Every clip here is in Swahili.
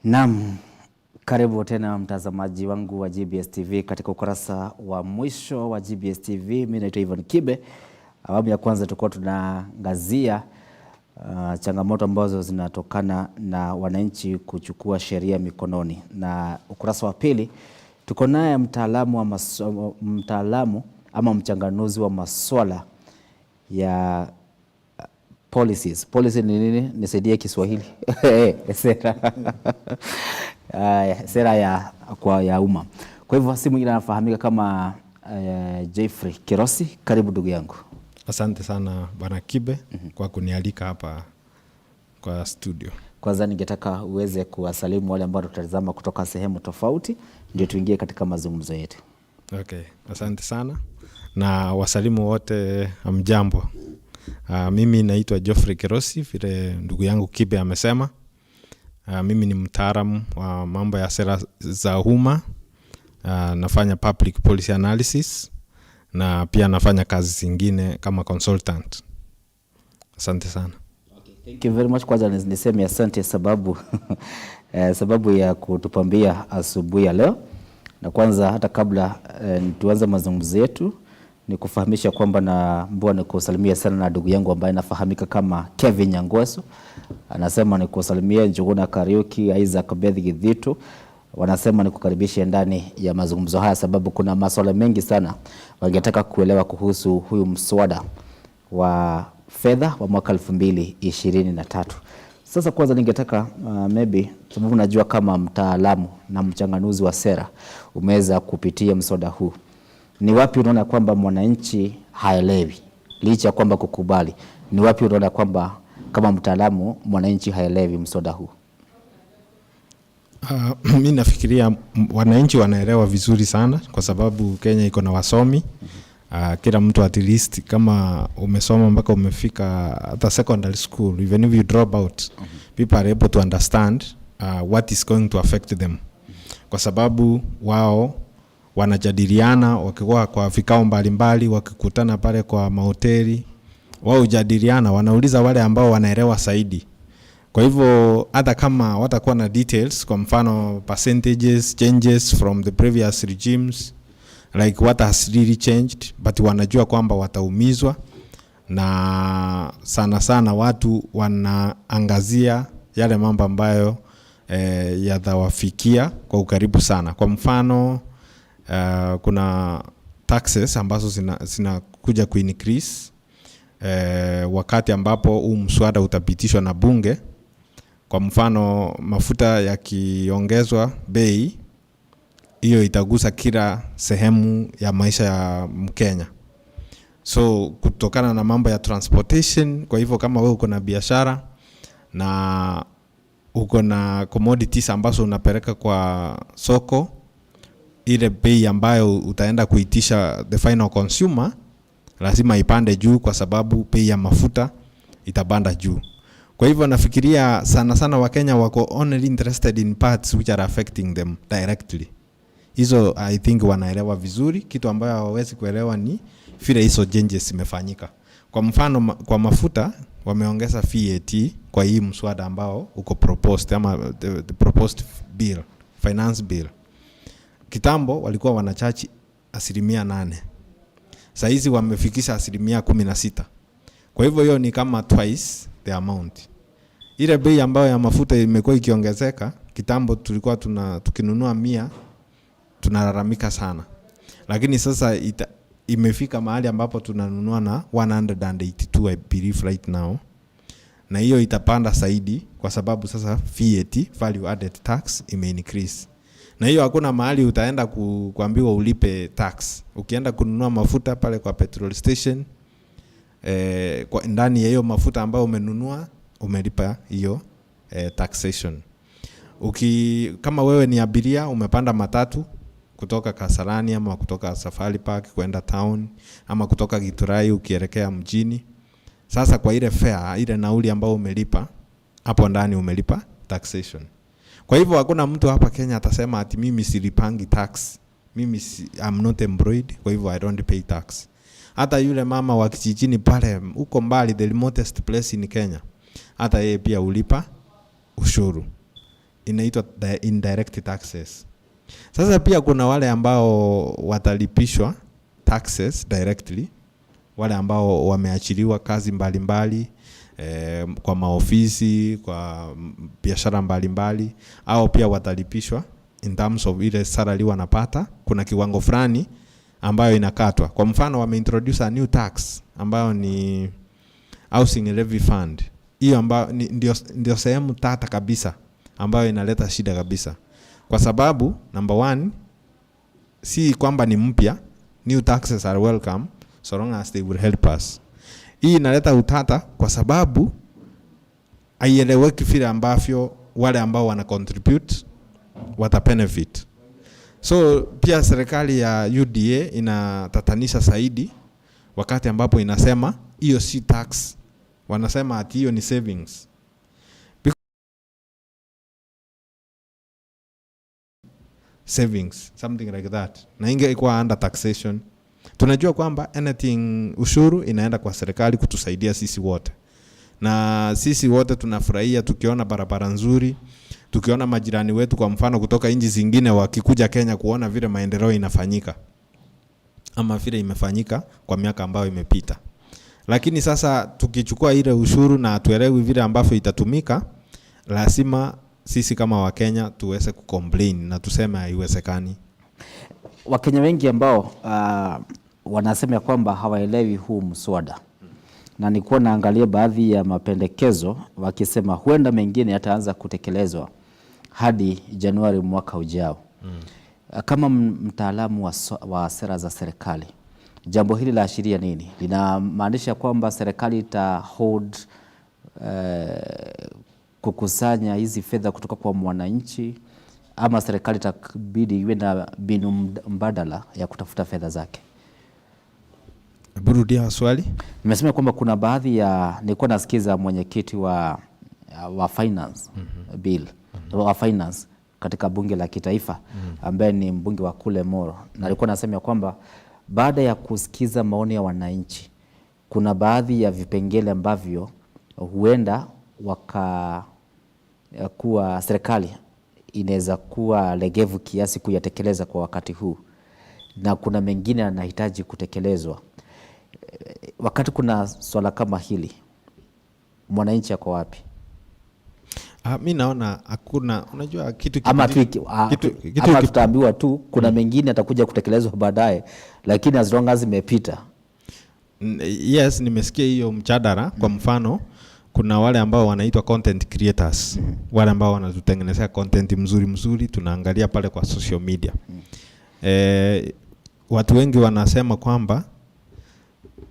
Naam, karibu tena mtazamaji wangu wa GBS TV katika ukurasa wa mwisho wa GBS TV. Mimi naitwa Ivan Kibe. Awamu ya kwanza tulikuwa tunaangazia changamoto ambazo zinatokana na wananchi kuchukua sheria mikononi, na ukurasa wa pili tuko naye mtaalamu ama mchanganuzi wa masuala ya policies. Policy ni nini? Nisaidie Kiswahili. Sera ya umma. Kwa hivyo simu ile anafahamika kama Jeffrey Kirosi. Karibu ndugu yangu. Asante sana Bwana Kibe kwa kunialika hapa kwa studio. Kwanza ningetaka uweze kuwasalimu wale ambao tutazama kutoka sehemu tofauti ndio tuingie katika mazungumzo yetu. Okay, asante sana. Na wasalimu wote amjambo. Mimi naitwa Jeffrey Kirosi, vile ndugu yangu Kibe amesema. Mimi ni mtaalamu wa mambo ya sera za umma. Nafanya public policy analysis na pia nafanya kazi zingine kama consultant. Asante sana. Okay, thank you very much. Kwanza niseme asante sababu sababu ya kutupambia asubuhi ya leo. Na kwanza hata kabla tuanze mazungumzo yetu ni kufahamisha kwamba na mbona nikusalimia sana na ndugu yangu ambaye nafahamika kama Kevin Nyangweso. Anasema nikusalimia Njuguna Kariuki, Isaac Beth Githitu. Wanasema nikukaribisha ndani ya mazungumzo haya sababu kuna masuala mengi sana wangetaka kuelewa kuhusu huyu mswada wa fedha wa mwaka 2023. Sasa kwanza ningetaka maybe sababu najua kama mtaalamu na mchanganuzi wa sera umeweza kupitia mswada huu. Ni wapi unaona kwamba mwananchi haelewi licha kwamba kukubali? Ni wapi unaona kwamba kama mtaalamu mwananchi haelewi mswada huu? Mimi nafikiria wananchi wanaelewa vizuri sana kwa sababu Kenya iko na wasomi. Kila mtu at least kama umesoma mpaka umefika hata secondary school, even if you drop out, people are able to understand what is going to affect them. Kwa sababu wao wanajadiliana wakikuwa kwa vikao mbalimbali, wakikutana pale kwa mahoteli, wao hujadiliana, wanauliza wale ambao wanaelewa zaidi. Kwa hivyo hata kama watakuwa na details, kwa mfano percentages, changes from the previous regimes, like what has really changed, but wanajua kwamba wataumizwa, na sana sana watu wanaangazia yale mambo ambayo yatawafikia kwa ukaribu sana. Kwa mfano kuna taxes ambazo zinakuja increase wakati ambapo huu mswada utapitishwa na bunge. Kwa mfano mafuta yakiongezwa bei, hiyo itagusa kila sehemu ya maisha ya Mkenya. So kutokana na mambo ya transportation, kwa hivyo kama wewe uko na biashara na uko na commodities ambazo unapeleka kwa soko, ile bei ambayo utaenda kuitisha the final consumer lazima ipande juu kwa sababu bei ya mafuta itapanda juu. Kwa hivyo nafikiria sana sana Wakenya wako only interested in parts which are affecting them directly. Hizo I think wanaelewa vizuri. Kitu ambayo hawawezi kuelewa ni vile hizo changes zimefanyika. Kwa mfano kwa mafuta wameongeza VAT kwa hii mswada ambao uko proposed ama the proposed bill, finance bill. Kitambo walikuwa wanachaji 8%. Sasa hizi wamefikisha 16%. Kwa hivyo hiyo ni kama twice the amount. Ile bei ambayo ya mafuta imekuwa ikiongezeka, kitambo tulikuwa tukinunua 100 tunalalamika sana. Lakini sasa imefika mahali ambapo tunanunua na 182 I believe right now. Na hiyo itapanda zaidi kwa sababu sasa VAT, value added tax, increase. Na hiyo hakuna mahali utaenda kuambiwa ulipe tax. Ukienda kununua mafuta pale kwa petrol station, kwa ndani ya hiyo mafuta ambayo umenunua umelipa hiyo taxation. Kama wewe ni abiria umepanda matatu kutoka Kasarani ama kutoka Safari Park kwenda town ama kutoka Githurai ukielekea mjini, sasa kwa ile fare, ile nauli ambayo umelipa, hapo ndani umelipa taxation. Kwa hivyo hakuna mtu hapa Kenya atasema ati mimi silipangi tax, mimi I'm not employed, kwa hivyo I don't pay tax. Hata yule mama wa kijijini pale uko mbali, the remotest place in Kenya, hata yeye pia ulipa ushuru. inaitwa indirect taxes. Sasa pia kuna wale ambao watalipishwa taxes directly, wale ambao wameachiliwa kazi mbalimbali kwa maofisi, kwa biashara mbalimbali, au pia watalipishwa in terms of ile salary wanapata. Kuna kiwango fulani ambayo inakatwa. Kwa mfano wameintroduce a new tax ambayo ni housing levy fund. Hiyo ambayo ndio sehemu tata kabisa ambayo inaleta shida kabisa. Kwa sababu number one, si kwamba ni mpya, new taxes are welcome so long as they will help us. Hii inaleta utata kwa sababu haieleweki vile ambavyo wale ambao wana contribute wata benefit. So pia serikali ya UDA inatatanisha zaidi wakati ambapo inasema hiyo si tax, wanasema ati hiyo ni savings. Savings, something like that. Na ingekuwa under taxation. Tunajua kwamba anything ushuru inaenda kwa serikali kutusaidia sisi wote. Na sisi wote tunafurahia tukiona barabara nzuri, tukiona majirani wetu kwa mfano kutoka nchi zingine wakikuja Kenya kuona vile maendeleo inafanyika ama vile imefanyika kwa miaka ambayo imepita. Lakini sasa tukichukua ile ushuru na tuelewi vile ambavyo itatumika, lazima sisi kama Wakenya tuweze kucomplain na tuseme haiwezekani. Wakenya wengi ambao wanasema kwamba hawaelewi huu mswada. Na nilikuwa naangalia baadhi ya mapendekezo wakisema huenda mengine yataanza kutekelezwa hadi Januari mwaka ujao. Kama mtaalamu wa sera za serikali, jambo hili la ashiria nini? Linamaanisha kwamba serikali itahold kukusanya hizi fedha kutoka kwa mwananchi, ama serikali itabidi iwe na mbinu mbadala ya kutafuta fedha zake? Burudia swali. Nimesema kwamba kuna baadhi ya, nilikuwa nasikiza mwenyekiti wa finance bill, wa finance katika bunge la kitaifa, ambaye ni mbunge wa kule Moro, na alikuwa anasema kwamba baada ya kusikiza maoni ya wananchi, kuna baadhi ya vipengele ambavyo huenda kuwa serikali inaweza kuwa legevu kiasi kuyatekeleza kwa wakati huu, na kuna mengine yanahitaji kutekelezwa. Wakati kuna swala kama hili, mwananchi ako wapi? Mimi naona hakuna, unajua kitu ama tutaambiwa tu kuna mengine atakuja kutekelezwa baadaye, lakini as long as imepita. Yes, nimesikia hiyo mjadala. Kwa mfano kuna wale ambao wanaitwa content creators, wale ambao wanatutengenezea content mzuri tunaangalia pale kwa social media. Watu wengi wanasema kwamba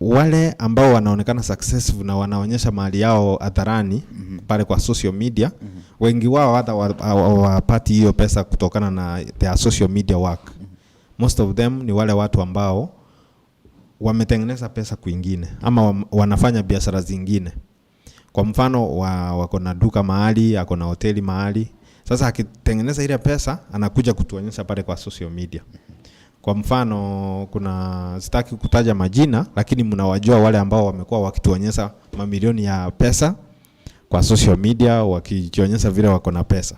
wale ambao wanaonekana successful na wanaonyesha mali yao hadharani pale kwa social media, wengi wao hata wapati hiyo pesa kutokana na their social media work. Most of them ni wale watu ambao wametengeneza pesa kwingine ama wanafanya biashara zingine. Kwa mfano wako na duka mahali, ako na hoteli mahali. Sasa akitengeneza ile pesa anakuja kutuonyesha pale kwa social media. Kwa mfano kuna, sitaki kutaja majina, lakini mnawajua wale ambao wamekuwa wakituonyesha mamilioni ya pesa kwa social media wakijionyesha vile wako na pesa.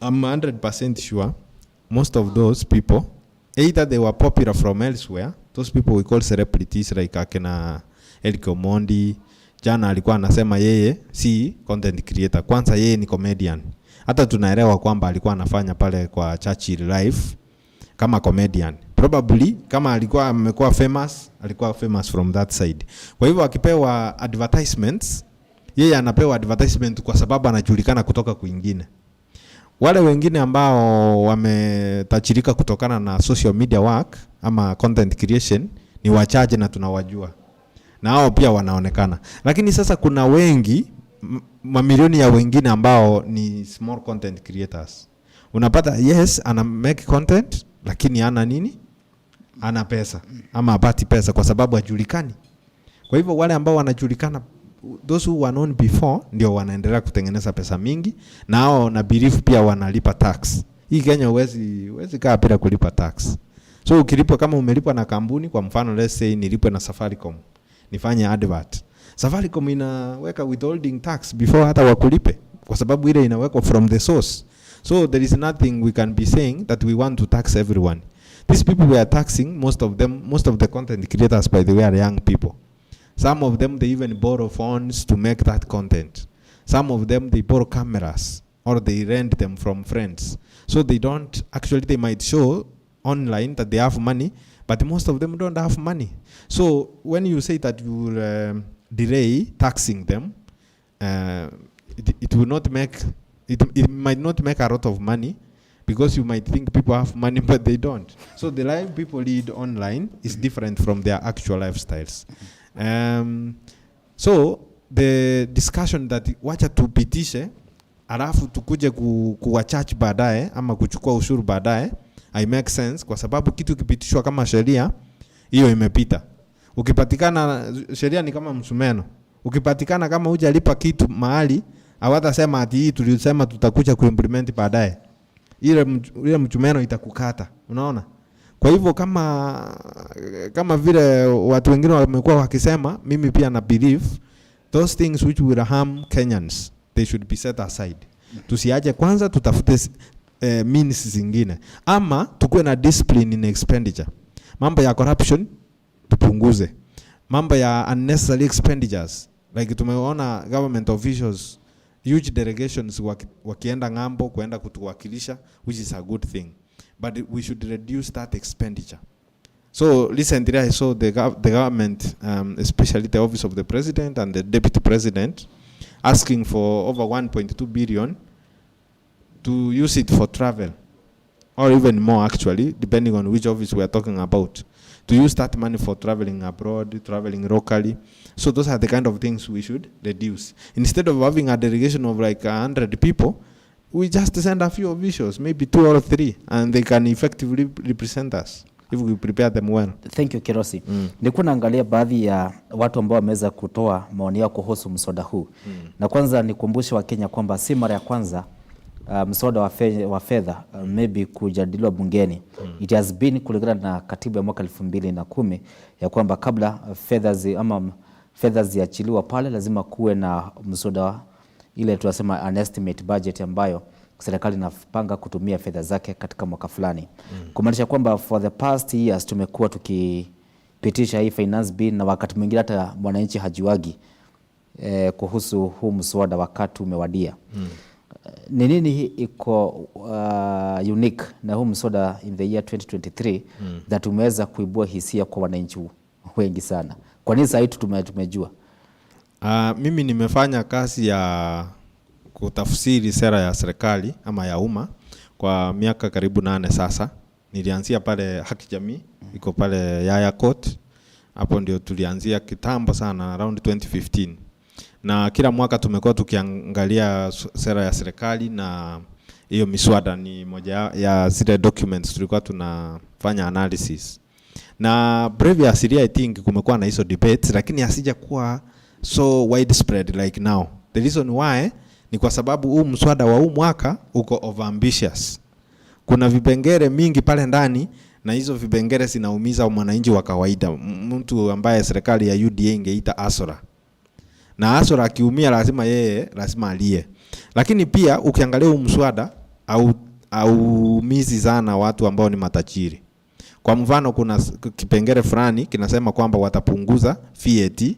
I'm 100% sure most of those people, either they were popular from elsewhere, those people we call celebrities, like akina Elko Mondi. Jana alikuwa anasema yeye si content creator, kwanza yeye ni comedian. Hata tunaelewa kwamba alikuwa anafanya pale kwa Churchill Live kama comedian. Probably kama alikuwa amekuwa famous, alikuwa famous from that side. Kwa hivyo akipewa advertisements, yeye anapewa advertisement kwa sababu anajulikana kutoka kwingine. Wale wengine ambao wametajirika kutokana na social media work ama content creation ni wachache na tunawajua. Na hao pia wanaonekana. Lakini sasa kuna wengi, mamilioni ya wengine ambao ni small content creators. Unapata yes, ana make content, lakini ana nini? Ana pesa ama apati pesa kwa sababu hajulikani. Kwa hivyo wale ambao wanajulikana, those who were known before, ndio wanaendelea kutengeneza pesa mingi, na hao na belief pia wanalipa tax. Hii Kenya huwezi kaa bila kulipa tax. So ukilipwa, kama umelipwa na kampuni, kwa mfano let's say nilipwe na Safaricom, nifanye advert, Safaricom inaweka withholding tax before hata wakulipe, kwa sababu ile inawekwa from the source. So there is nothing we can be saying that we want to tax everyone. These people we are taxing, most of the content creators, by the way, are young people. Some of them, they even borrow phones to make that content. Some of them, they borrow cameras or they rent them from friends. So they don't, actually they might show online that they have money, but most of them don't have money. So when you say that you will delay taxing them, it will not make, it might not make a lot of money, because you might think people have money, but they don't. So the life people lead online is different from their actual lifestyles. So the discussion that wacha tupitishe alafu tukuje kuwacharge baadaye ama kuchukua ushuru baadaye, I make sense, kwa sababu kitu kipitishwa kama sheria hiyo imepita. Ukipatikana, sheria ni kama msumeno, ukipatikana kama hujalipa kitu mahali, hawatasema ati hii tulisema tutakuja kuimplement baadaye. Ile mchumeno itakukata, unaona? Kwa hivyo kama vile watu wengine wamekuwa wakisema, mimi pia na believe those things which will harm Kenyans, they should be set aside. Tusiaje kwanza tutafute means zingine, ama tukue na discipline in expenditure. Mambo ya corruption tupunguze, mambo ya unnecessary expenditures, like tumeona government officials huge delegations wakienda ngambo kuenda kutuwakilisha, which is a good thing, but we should reduce that expenditure. So recently I saw the government, especially the office of the president and the deputy president, asking for over 1.2 billion to use it for travel, or even more actually, depending on which office we are talking about, to use that money for traveling abroad, traveling locally. So those are the kind of things we should reduce. Instead of having a delegation of like 100 people, we just send a few officials, maybe 2 or 3, and they can effectively represent us if we prepare them well. Thank you, Kirosi. Nilikuwa naangalia baadhi ya watu ambao wameweza kutoa maoni yao kuhusu mswada huu. Na kwanza nikumbushe wa Kenya kwamba si mara ya kwanza mswada wa fedha maybe kujadiliwa bungeni. It has been kulingana na katiba ya mwaka 2010 ya kwamba kabla fedha ziachiliwa pale lazima kuwe na mswada ile tunasema an estimate budget ambayo serikali inapanga kutumia fedha zake katika mwaka fulani. Kumaanisha kwamba for the past years tumekuwa tukipitisha hii finance bill, na wakati mwingine hata mwananchi hajiwagi kuhusu huu mswada wakati umewadia. Ni nini iko unique na huu mswada in the year 2023 that umeweza kuibua hisia kwa wananchi wengi sana? Kwa nini sasa hitu tumejua? Mimi nimefanya kazi ya kutafsiri sera ya serikali ama ya umma kwa miaka karibu 8 sasa. Nilianzia pale Haki Jamii, iko pale Yaya Court. Hapo ndio tulianzia kitambo sana, around 2015. Na kila mwaka tumekuwa tukiangalia sera ya serikali, na hiyo miswada ni moja ya zile documents tulikuwa tunafanya analysis. Na previously I think kumekuwa na hizo debates, lakini hasija kuwa so widespread like now. The reason why ni kwa sababu huu mswada wa huu mwaka uko overambitious. Kuna vipengele mingi pale ndani, na hizo vipengele zinaumiza mwananchi wa kawaida, mtu ambaye serikali ya UDA ingeita asora. Na asora akiumia lazima alie. Lakini pia ukiangalia huu mswada au mizi sana watu ambao ni matajiri. Kwa mfano kuna kipengele fulani kinasema kwamba watapunguza VAT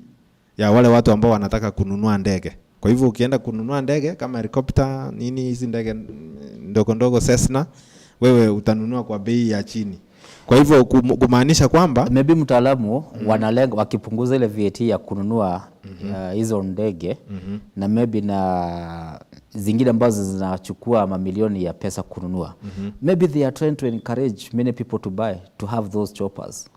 ya wale watu ambao wanataka kununua ndege. Kwa hivyo ukienda kununua ndege kama helicopter nini, hizi ndege ndogo ndogo Cessna, wewe utanunua kwa bei ya chini. Kwa hivyo kumaanisha kwamba maybe mtaalamu wanalenga wakipunguza ile VAT ya kununua hizo ndege na maybe na zingine ambazo zinachukua mamilioni ya pesa kununua. Maybe they are trying to encourage many people to buy, to have those choppers.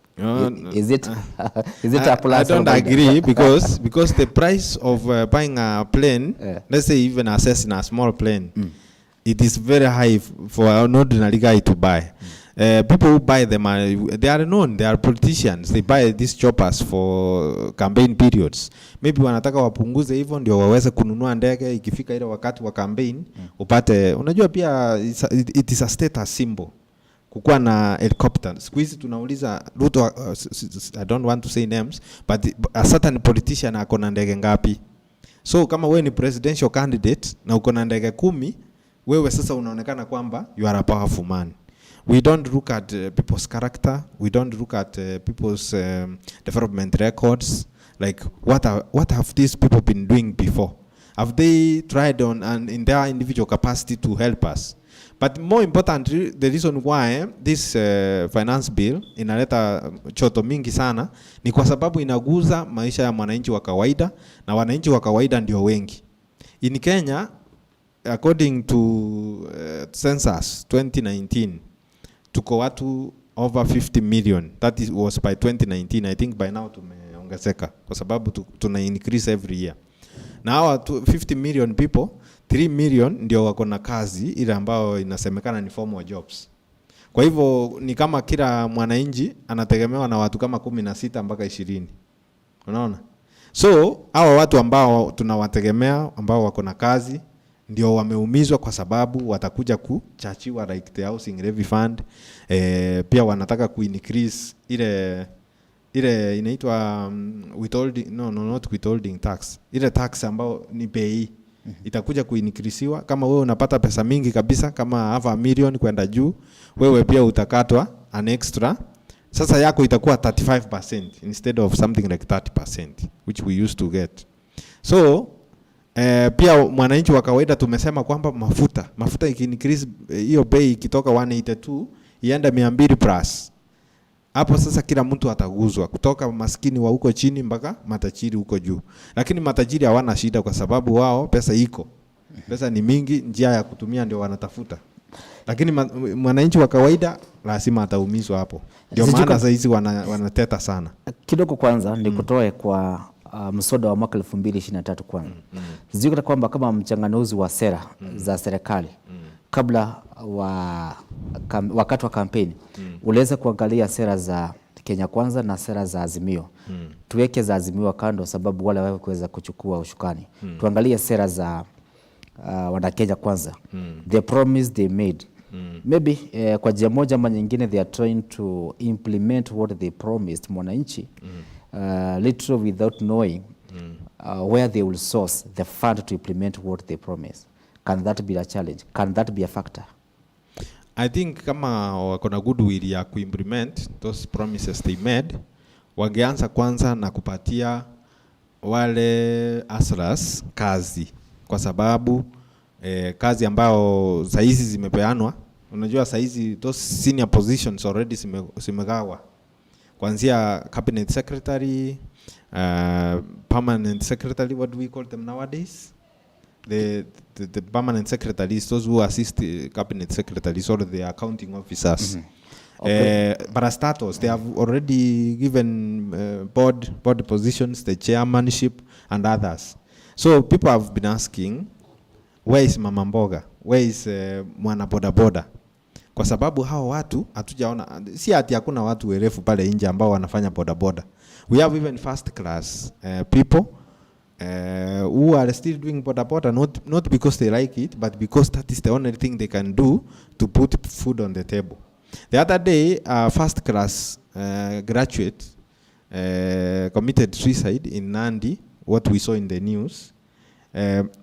Is it a plus? I don't agree because the price of buying a plane, let's say even a Cessna, a small plane, it is very high for an ordinary guy to buy. People who buy them they are known, they are politicians. They buy these choppers for campaign periods. Maybe wanataka wapunguze hivyo ndio waweze kununua ndege ikifika ile wakati wa campaign upate. Unajua pia it is a status symbol kukuwa na helicopter. Siku hizi tunauliza Ruto, I don't want to say names, but a certain politician ako na ndege ngapi? So kama wewe ni presidential candidate na uko na ndege 10, wewe sasa unaonekana kwamba you are a powerful man. We don't look at people's character. We don't look at people's development records. Like what have these people been doing before? Have they tried on and in their individual capacity to help us? But more importantly, the reason why this finance bill inaleta choto mingi sana ni kwa sababu inaguza maisha ya mwananchi wa kawaida, na wananchi wa kawaida ndio wengi. In Kenya, according to census 2019, tuko watu over 50 million. That was by 2019. I think by now tumeongezeka kwa sababu tuna increase every year. Now 50 million people, 3 million ndio wako na kazi ile ambao inasemekana ni formal jobs. Kwa hivyo ni kama kila mwananchi anategemewa na watu kama 16 mpaka 20. Unaona? So hawa watu ambao tunawategemea ambao wako na kazi ndio wameumizwa kwa sababu watakuja kuchachiwa like the housing levy fund. Pia wanataka increase ile inaitwa withholding, not withholding tax. Ile tax ambao ni pay itakuja kuinikirisiwa. Kama wewe unapata pesa mingi kabisa kama half a million kwenda juu, wewe pia utakatwa an extra. Sasa yako itakuwa 35% instead of something like 30% which we used to get. So pia mwananchi wa kawaida tumesema kwamba mafuta ikiincrease hiyo bei ikitoka 182 ienda 200 plus. Hapo sasa kila mtu ataguzwa kutoka maskini wa huko chini mpaka matajiri huko juu. Lakini matajiri hawana shida kwa sababu wao pesa iko. Pesa ni mingi, njia ya kutumia ndio wanatafuta. Lakini mwananchi wa kawaida lazima ataumizwa hapo. Ndio maana sasa hizi wanateta sana. Kidogo kwanza ni kutoe kwa mswada wa mwaka 2023 kwanza. Sijui kwamba kama mchanganuzi wa sera za serikali kabla wakati wa kampeni uliweza kuangalia sera za Kenya Kwanza na sera za Azimio. Tuweke za Azimio kando sababu wale wao kuweza kuchukua ushukani. Tuangalie sera za wana Kenya Kwanza. The promise they made. Maybe kwa njia moja ama nyingine they are trying to implement what they promised mwananchi. Literally without knowing where they will source the fund to implement what they promised. Can that be a challenge? Can that be a factor? I think kama wako na goodwill ya kuimplement those promises they made, wangeanza kwanza na kupatia wale asras kazi, kwa sababu kazi ambao saizi zimepeanwa, unajua saizi those senior positions already zimegawa kuanzia cabinet secretary, permanent secretary, what do we call them nowadays? The permanent secretaries, those who assist the cabinet secretaries or the accounting officers. Okay. Parastatos, they have already given board positions, the chairmanship and others. So people have been asking, where is Mama Mboga? Where is mwana boda boda? Kwa sababu hao watu hatujaona, si ati hakuna watu werefu pale nje ambao wanafanya boda boda. We have even first class people who are still doing boda boda, not because they like it, but because that is the only thing they can do to put food on the table. The other day, first class graduate committed suicide in Nandi, what we saw in the news,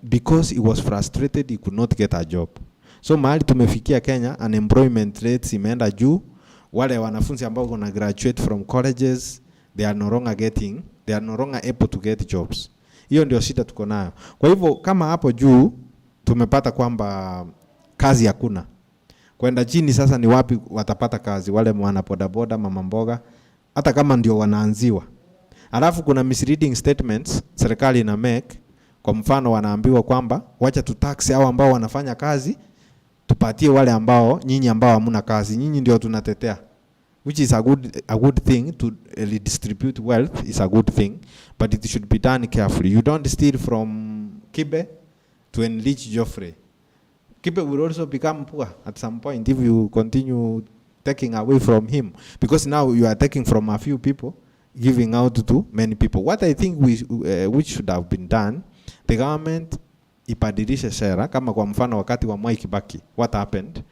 because he was frustrated he could not get a job. So mahali tumefikia Kenya, unemployment rates imeenda juu. Wale wanafunzi ambao wana graduate from colleges, they are no longer able to get jobs. Hiyo ndio shida tuko nayo. Kwa hivyo kama hapo juu tumepata kwamba kazi hakuna, kwenda chini sasa ni wapi watapata kazi wale mwana boda boda, mama mboga, hata kama ndio wanaanziwa. Alafu kuna misleading statements serikali ina make. Kwa mfano wanaambiwa kwamba wacha tu tax hao ambao wanafanya kazi, tupatie wale ambao nyinyi ambao hamuna kazi, nyinyi ndio tunatetea. Which is a good thing to redistribute wealth, is a good thing, but it should be done carefully. You don't steal from Kibe to enrich Geoffrey. Kibe will also become poor at some point if you continue taking away from him, because now you are taking from a few people, giving out to many people. What I think which should have been done, the government ibadilishe sera. Kama kwa mfano wakati wa Mwai Kibaki, what happened?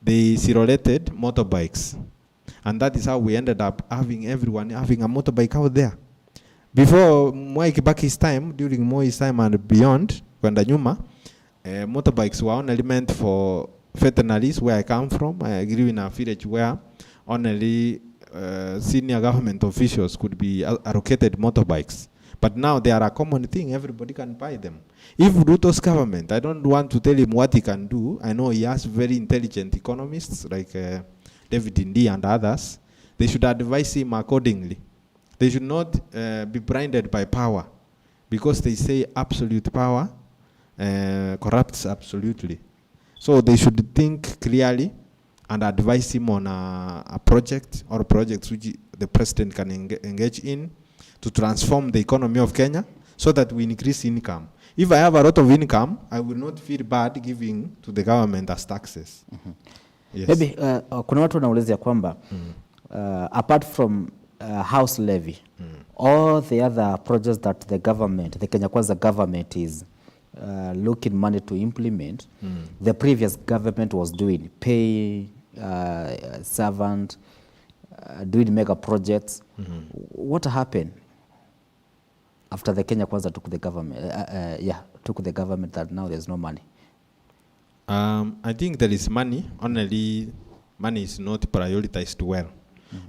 They circulated motorbikes. And that is how we ended up having everyone having a motorbike out there. Before Mwai Kibaki's time, during Moi's time and beyond, kwenda nyuma, motorbikes were only meant for veterinarians, where I come from. I grew in a village where only senior government officials could be allocated motorbikes. But now they are a common thing. Everybody can buy them. If Ruto's government, I don't want to tell him what he can do. I know he has very intelligent economists like David Indi and others. They should advise him accordingly. They should not be blinded by power, because they say absolute power corrupts absolutely. So they should think clearly and advise him on a project or projects which the president can engage in to transform the economy of Kenya so that we increase income. If I have a lot of income, I will not feel bad giving to the government as taxes. Yes. Maybe kuna watu wanaulizia kwamba apart from house levy, all the other projects that the government, the Kenya Kwanza government is looking money to implement, the previous government was doing, pay servant, doing mega projects. What happened after the Kenya Kwanza took the government that now there's no money? I think there is money, only money is not prioritized well.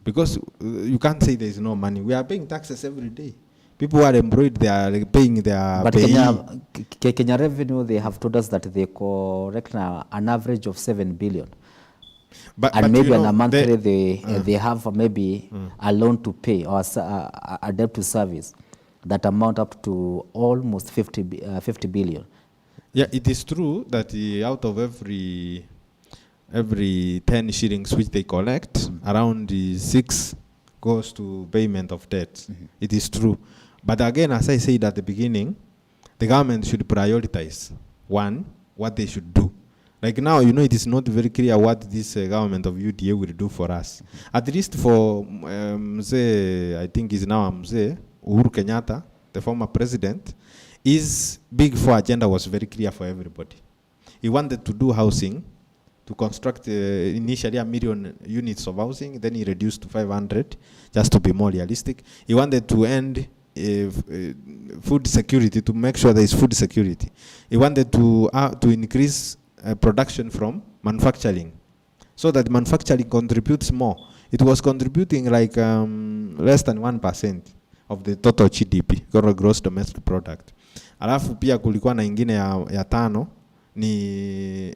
Because you can't say there is no money. We are paying taxes every day. People who are employed, they are paying their But Kenya Revenue, they have told us that they collect an average of 7 billion. But maybe on a monthly they have maybe a loan to pay or a debt to service that amount up to almost 50 billion. Yeah, it is true that out of every 10 shillings which they collect, around 6 goes to payment of debt. It is true. But again, as I said at the beginning, the government should prioritize, one, what they should do. Like now, it is not very clear what this government of UDA will do for us. At least for I think is now Uhuru Kenyatta, the former president, his big four agenda was very clear for everybody. He wanted to do housing, to construct initially 1 million units of housing, then he reduced to 500, just to be more realistic. He wanted to end food security, to make sure there is food security. He wanted to increase production from manufacturing, so that manufacturing contributes more. It was contributing like less than 1% of the total GDP, gross domestic product. Alafu pia kulikuwa na ingine ya tano ni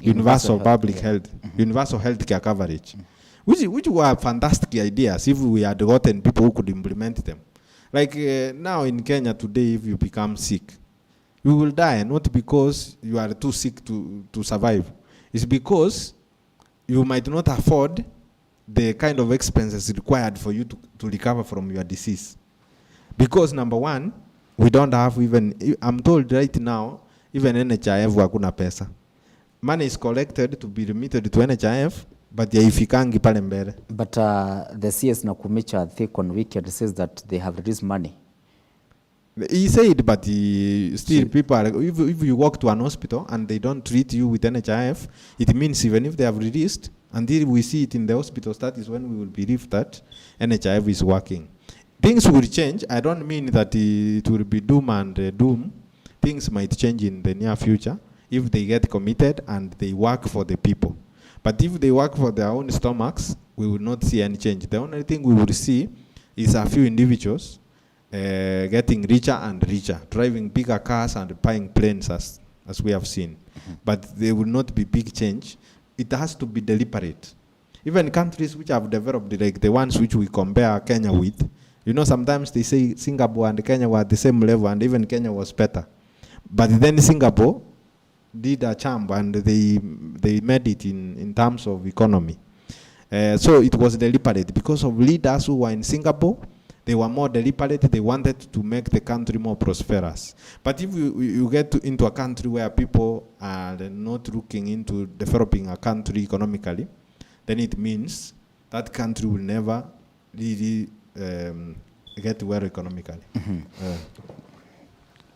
universal public health, universal health care coverage, which were fantastic ideas if we had gotten people who could implement them. Like now in Kenya today, if you become sick, you will die, not because you are too sick to survive. It's because you might not afford the kind of expenses required for you to recover from your disease. Because number one, we don't have even, I'm told right now, even NHIF hakuna pesa. Money is collected to be remitted to NHIF, but haifikangi pale mbele. But the CS Nakumicha, I think on weekend, says that they have released money. He said, but still people are, if you walk to an hospital and they don't treat you with NHIF, it means even if they have released, until we see it in the hospitals, that is when we will believe that NHIF is working. Things will change. I don't mean that it will be doom and doom. Things might change in the near future if they get committed and they work for the people. But if they work for their own stomachs, we will not see any change. The only thing we will see is a few individuals getting richer and richer, driving bigger cars and buying planes as we have seen. But there will not be big change. It has to be deliberate. Even countries which have developed, like the ones which we compare Kenya with, sometimes they say Singapore and Kenya were at the same level, and even Kenya was better. But then Singapore did a jump and they made it in terms of economy. So it was deliberate because of leaders who were in Singapore. They were more deliberate. They wanted to make the country more prosperous. But if you get into a country where people are not looking into developing a country economically, then it means that country will never really get well economically.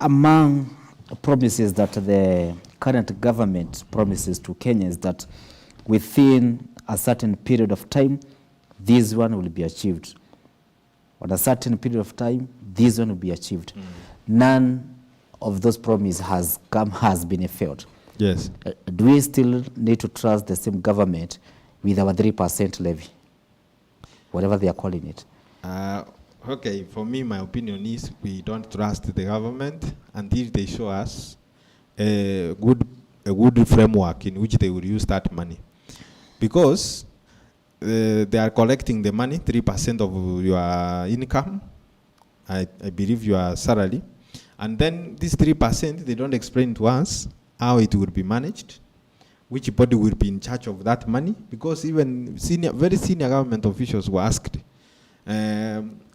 Among promises that the current government promises to Kenyans, that within a certain period of time, this one will be achieved. On a certain period of time, this one will be achieved. None of those promises has been failed. Yes. Do we still need to trust the same government with our 3% levy, whatever they are calling it? Okay, for me, my opinion is we don't trust the government until they show us a good framework in which they will use that money. Because they are collecting the money, 3% of your income, I believe your salary, and then this 3%, they don't explain to us how it will be managed, which body will be in charge of that money, because even very senior government officials were asked,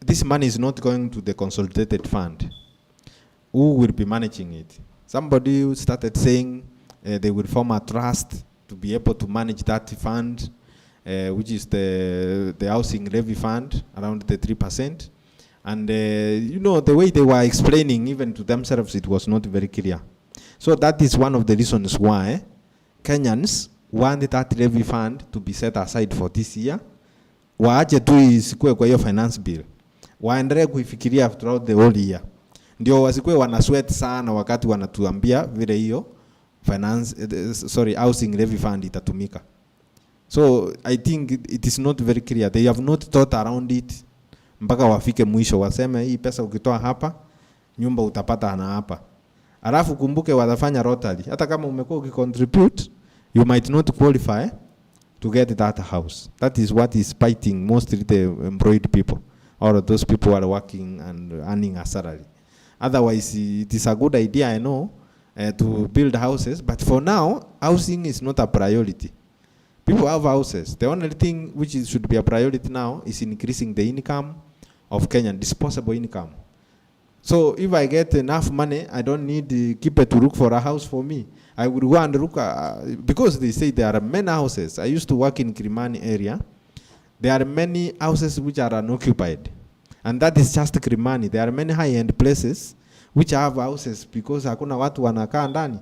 this money is not going to the consolidated fund. Who will be managing it? Somebody started saying they will form a trust to be able to manage that fund, which is the housing levy fund, around the 3%. And the way they were explaining, even to themselves, it was not very clear. So that is one of the reasons why Kenyans want that levy fund to be set aside for this year. Waache tu isikue kwa hiyo finance bill. Waendelee kuifikiria throughout the whole year. Ndio wasikue wana sweat sana wakati wanatuambia vile hiyo housing levy fund itatumika. So I think it is not very clear. They have not thought around it mpaka wafike mwisho waseme hii pesa ukitoa hapa nyumba utapata na hapa. Alafu kumbuke watafanya rotary. Hata kama umekuwa ukicontribute, you might not qualify to get that house. That is what is fighting mostly the employed people, or those people who are working and earning a salary. Otherwise, it is a good idea, I know, to build houses, but for now, housing is not a priority. People have houses. The only thing which should be a priority now is increasing the income of Kenyan, disposable income. So if I get enough money, I don't need the keeper to look for a house for me. I would go and look, because they say there are many houses. I used to work in Kilimani area. There are many houses which are unoccupied. And that is just Kilimani. There are many high-end places which have houses because hakuna watu wanakaa ndani.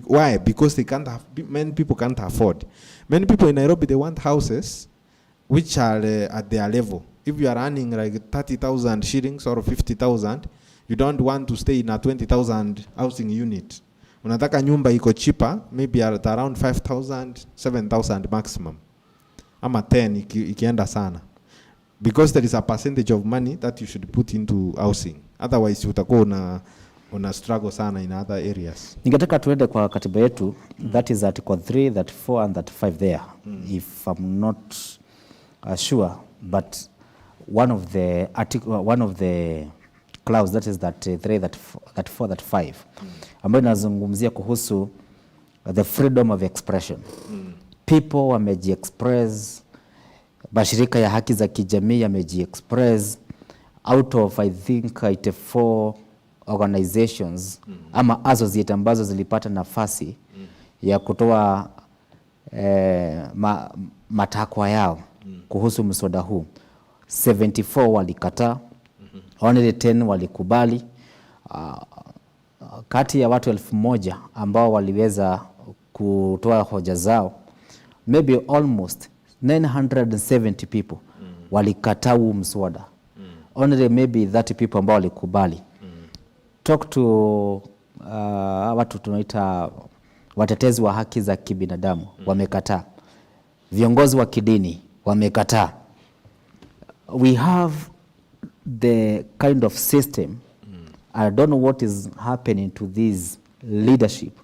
Why? Because many people can't afford. Many people in Nairobi, they want houses which are at their level. If you are earning like 30,000 shillings or 50,000, you don't want to stay in a 20,000 housing unit. Unataka nyumba iko cheaper, maybe at around 5,000, 7,000 maximum. Ama 10 ikienda sana. Because there is a percentage of money that you should put into housing. Otherwise utakuwa una struggle sana in other areas. Ningetaka tuende kwa katiba yetu, that is Article 3, that 4 and that 5 there. If I'm not sure, but one of the clause, that is that 3, that 4, that 5, ambayo inazungumzia kuhusu the freedom of expression. People wameji-express, mashirika ya haki za kijamii yameji-express, out of I think 84 organizations ama associate ambazo zilipata nafasi ya kutoa matakwa yao kuhusu mswada huu. 74 walikataa, only 10 walikubali. Kati ya watu 1,000 ambao waliweza kutoa hoja zao, maybe almost 970 people walikataa huu mswada. Only maybe 30 people ambao walikubali. Talk to watu tunaita watetezi wa haki za kibinadamu, wamekataa. Viongozi wa kidini wamekataa. We have the kind of system, I don't know what is happening to this leadership.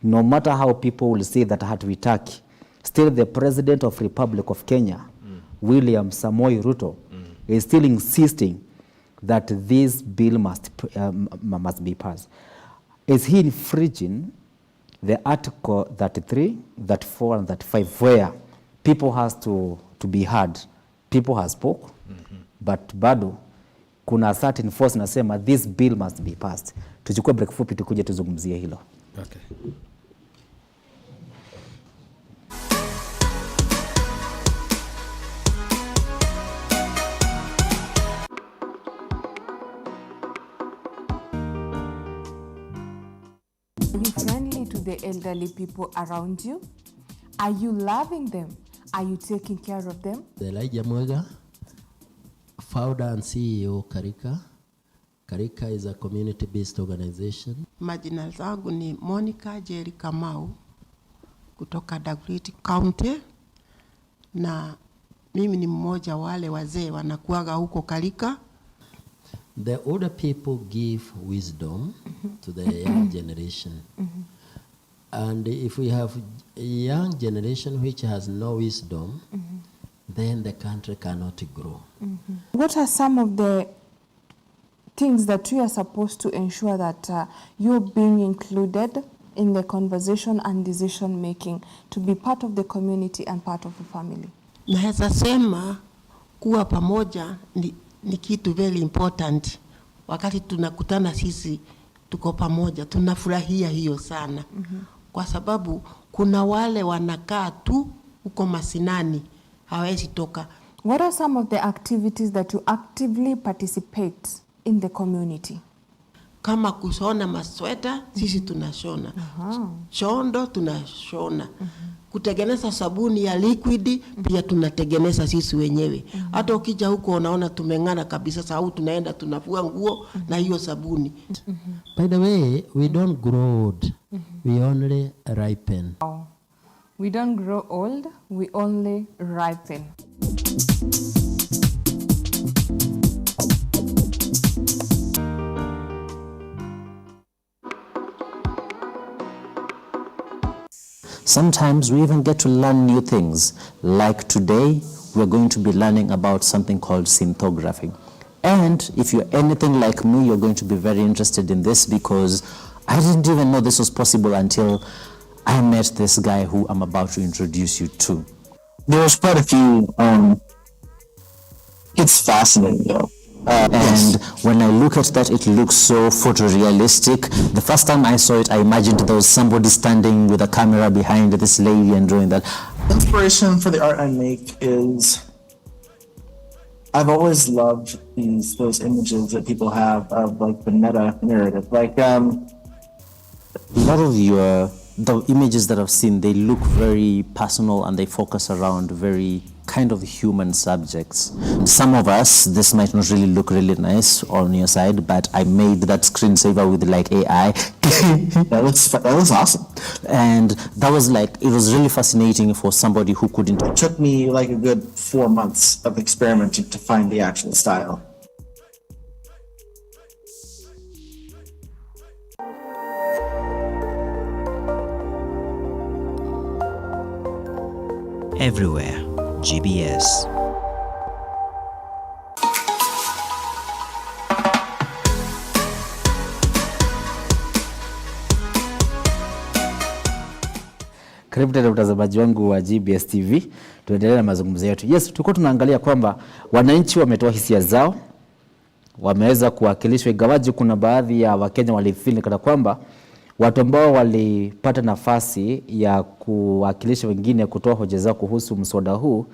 No matter how people will say that hatuitaki, still the President of Republic of Kenya, William Samoei Ruto, is still insisting that this bill must be passed. Is he infringing the Article 33, that 4 and that 5, where people has to be heard? People have spoke, but bado kuna certain force nasema this bill must be passed. Tuchukue break fupi tukuje tuzungumzie hilo. Okay. Are you friendly to the elderly people around you? Are you loving them? Are you taking care of them? Elijah Mwega, founder and CEO Karika Karika is a community-based organization. Majina zangu ni Monica Jerry Kamau kutoka Dagriti County, na mimi ni mmoja wale wazee wanakuaga huko Karika. The older people give wisdom to the young generation. And if we have a young generation which has no wisdom, then the country cannot grow. What are some of the things that you are supposed to ensure that you're being included in the conversation and decision making to be part of the community and part of the family? Naweza sema kuwa pamoja ni kitu very important. Wakati tunakutana sisi tuko pamoja, tunafurahia hiyo sana. Kwa sababu kuna wale wanakaa tu uko masinani, hawezi toka. What are some of the activities that you actively participate in the community? Kama kushona masweta, sisi tunashona. Shondo tunashona. Kutengeneza sabuni ya liquid pia tunatengeneza sisi wenyewe. Hata ukija huko unaona tumeng'ana kabisa, sababu tunaenda tunafua nguo na hiyo sabuni. By the way, we don't grow old. We only ripen. We don't grow old, we only ripen. Sometimes we even get to learn new things. Like today, we're going to be learning about something called synthography. And if you're anything like me, you're going to be very interested in this, because I didn't even know this was possible until I met this guy who I'm about to introduce you to. There's quite a few. It's fascinating though. And when I look at that, it looks so photorealistic. The first time I saw it, I imagined there was somebody standing with a camera behind this lady and doing that. Inspiration for the art I make is, I've always loved those images that people have of like the meta narrative. Like A lot of the images that I've seen, they look very personal and they focus around very kind of human subjects. Some of us, this might not really look really nice on your side, but I made that screensaver with like AI. that looks awesome. And that was like, it was really fascinating for somebody who couldn't. It took me like a good 4 months of experimenting to find the actual style. Everywhere, GBS. Karibu tena mtazamaji wangu wa GBS TV. Tuendelee na mazungumzo yetu. Yes, tulikuwa tunaangalia kwamba wananchi wametoa hisia zao, wameweza kuwakilishwa, ingawaje kuna baadhi ya Wakenya walifeel kana kwamba watu ambao walipata nafasi ya kuwakilisha wengine kutoa hoja zao kuhusu mswada huu,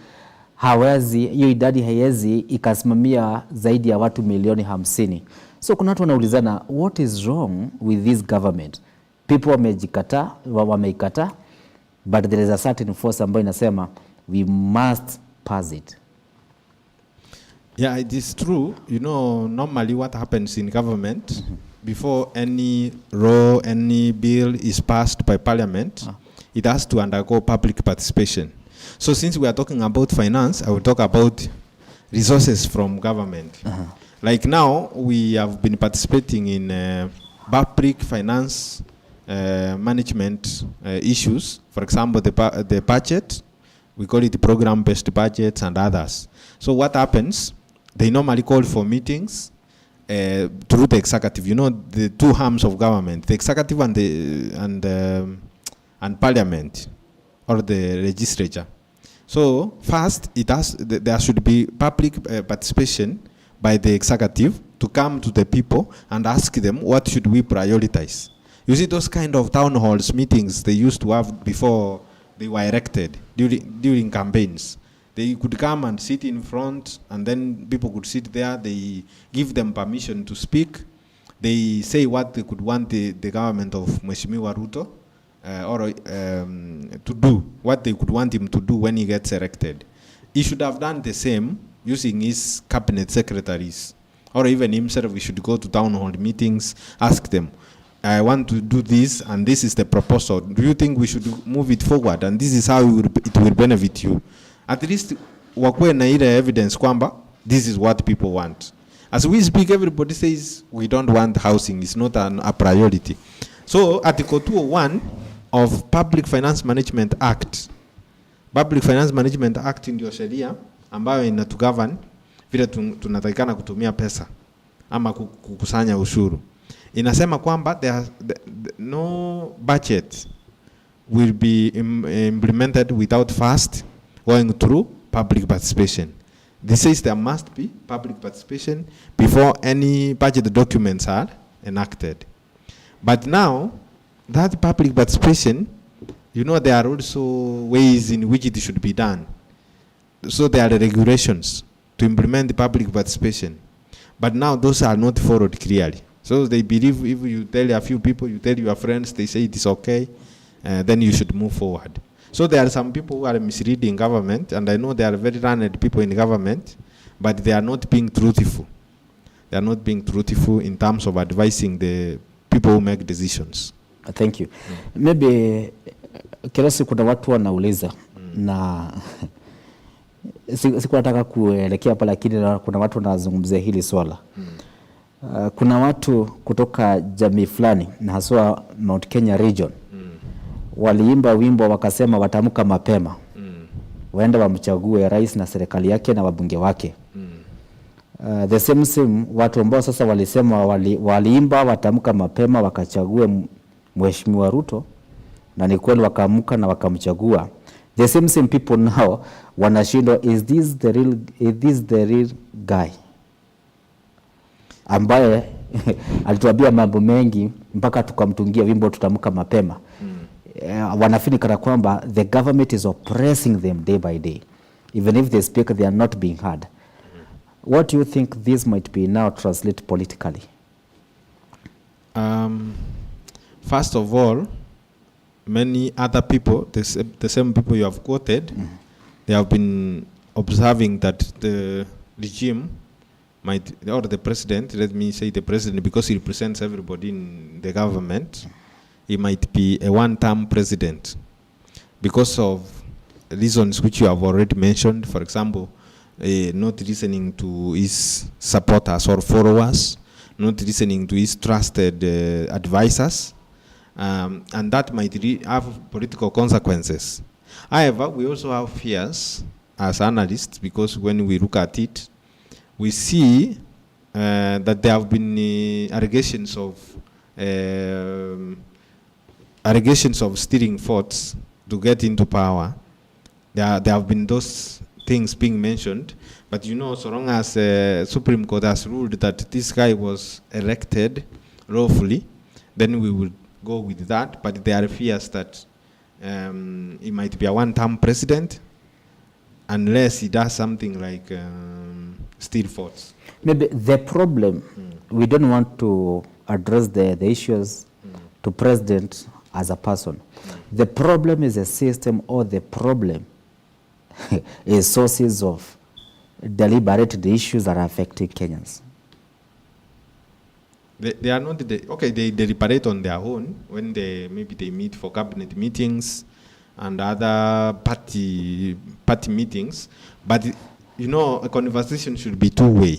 hiyo idadi haiwezi ikasimamia zaidi ya watu milioni 50. So kuna watu wanaulizana, what is wrong with this government? People wameikataa, but there is a certain force ambayo inasema we must pass it. Yeah, it is true. You know, normally what happens in government, before any law, any bill is passed by parliament, it has to undergo public participation. So since we are talking about finance, I will talk about resources from government. Like now, we have been participating in public finance management issues. For example, the budget, we call it program-based budgets and others. So what happens, they normally call for meetings through the executive. You know, the two arms of government, the executive and parliament, or the legislature. So first, there should be public participation by the executive to come to the people and ask them, what should we prioritize? You see, those kind of town halls meetings they used to have before they were elected, during campaigns. They could come and sit in front, and then people could sit there. They give them permission to speak. They say what they could want the government of Mheshimiwa Ruto to do, what they could want him to do when he gets elected. He should have done the same using his cabinet secretaries or even himself, we should go to town hall meetings, ask them, I want to do this, and this is the proposal. Do you think we should move it forward? And this is how it will benefit you. At least, wakuwe na ile evidence kwamba this is what people want. As we speak, everybody says we don't want housing. It's not a priority. So, Article 201 of Public Finance Management Act. Public Finance Management Act ndio sheria ambayo inatugovern vile tunatakikana kutumia pesa ama kukusanya ushuru. Inasema kwamba no budget will be implemented without first going through public participation. This says there must be public participation before any budget documents are enacted. But now, that public participation, you know, there are also ways in which it should be done. So there are regulations to implement the public participation. But now those are not followed clearly. So they believe if you tell a few people, you tell your friends, they say it is okay, then you should move forward. So there are some people who are misleading government, and I know there are very learned people in government, but they are not being truthful. They are not being truthful in terms of advising the people who make decisions. Thank you. Maybe kiasi kuna watu wanauliza na sikutaka kuelekea hapa, lakini kuna watu wanazungumzia hili swala. Kuna watu kutoka jamii fulani na haswa Mount Kenya region waliimba wimbo wakasema watamuka mapema waende wamchague rais na serikali yake na wabunge wake. The same watu ambao sasa walisema waliimba watamuka mapema wakachague Mheshimiwa Ruto, na ni kweli wakaamka na wakamchagua. The same people now wanashindwa, is this the real guy ambaye alituambia mambo mengi mpaka tukamtungia wimbo tutamuka mapema. Wanafini kana kwamba the government is oppressing them day by day. Even if they speak, they are not being heard. What do you think this might be now translate politically? First of all, many other people, the same people you have quoted, they have been observing that the regime might, or the president, let me say the president because he represents everybody in the government, he might be a one-term president because of reasons which you have already mentioned. For example, not listening to his supporters or followers, not listening to his trusted advisors, and that might have political consequences. However, we also have fears as analysts because when we look at it, we see that there have been allegations of stealing votes to get into power. There have been those things being mentioned, but you know, so long as Supreme Court has ruled that this guy was elected lawfully, then we will go with that. But there are fears that he might be a one-term president unless he does something like steal votes. Maybe the problem, we don't want to address the issues to president as a person. The problem is a system, or the problem is sources of deliberate issues that are affecting Kenyans. They are not, okay, they deliberate on their own when maybe they meet for cabinet meetings and other party meetings. But, you know, a conversation should be two-way.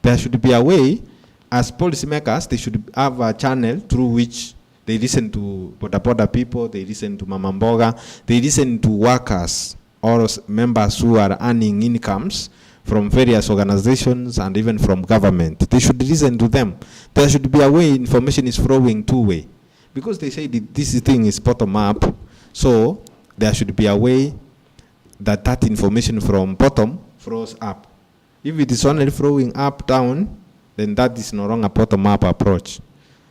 There should be a way, as policymakers, they should have a channel through which they listen to boda people, they listen to Mama Mboga, they listen to workers or members who are earning incomes from various organizations and even from government. They should listen to them. There should be a way information is flowing two-way. Because they say this thing is bottom-up, so there should be a way that information from bottom flows up. If it is only flowing up, down, then that is no longer a bottom-up approach.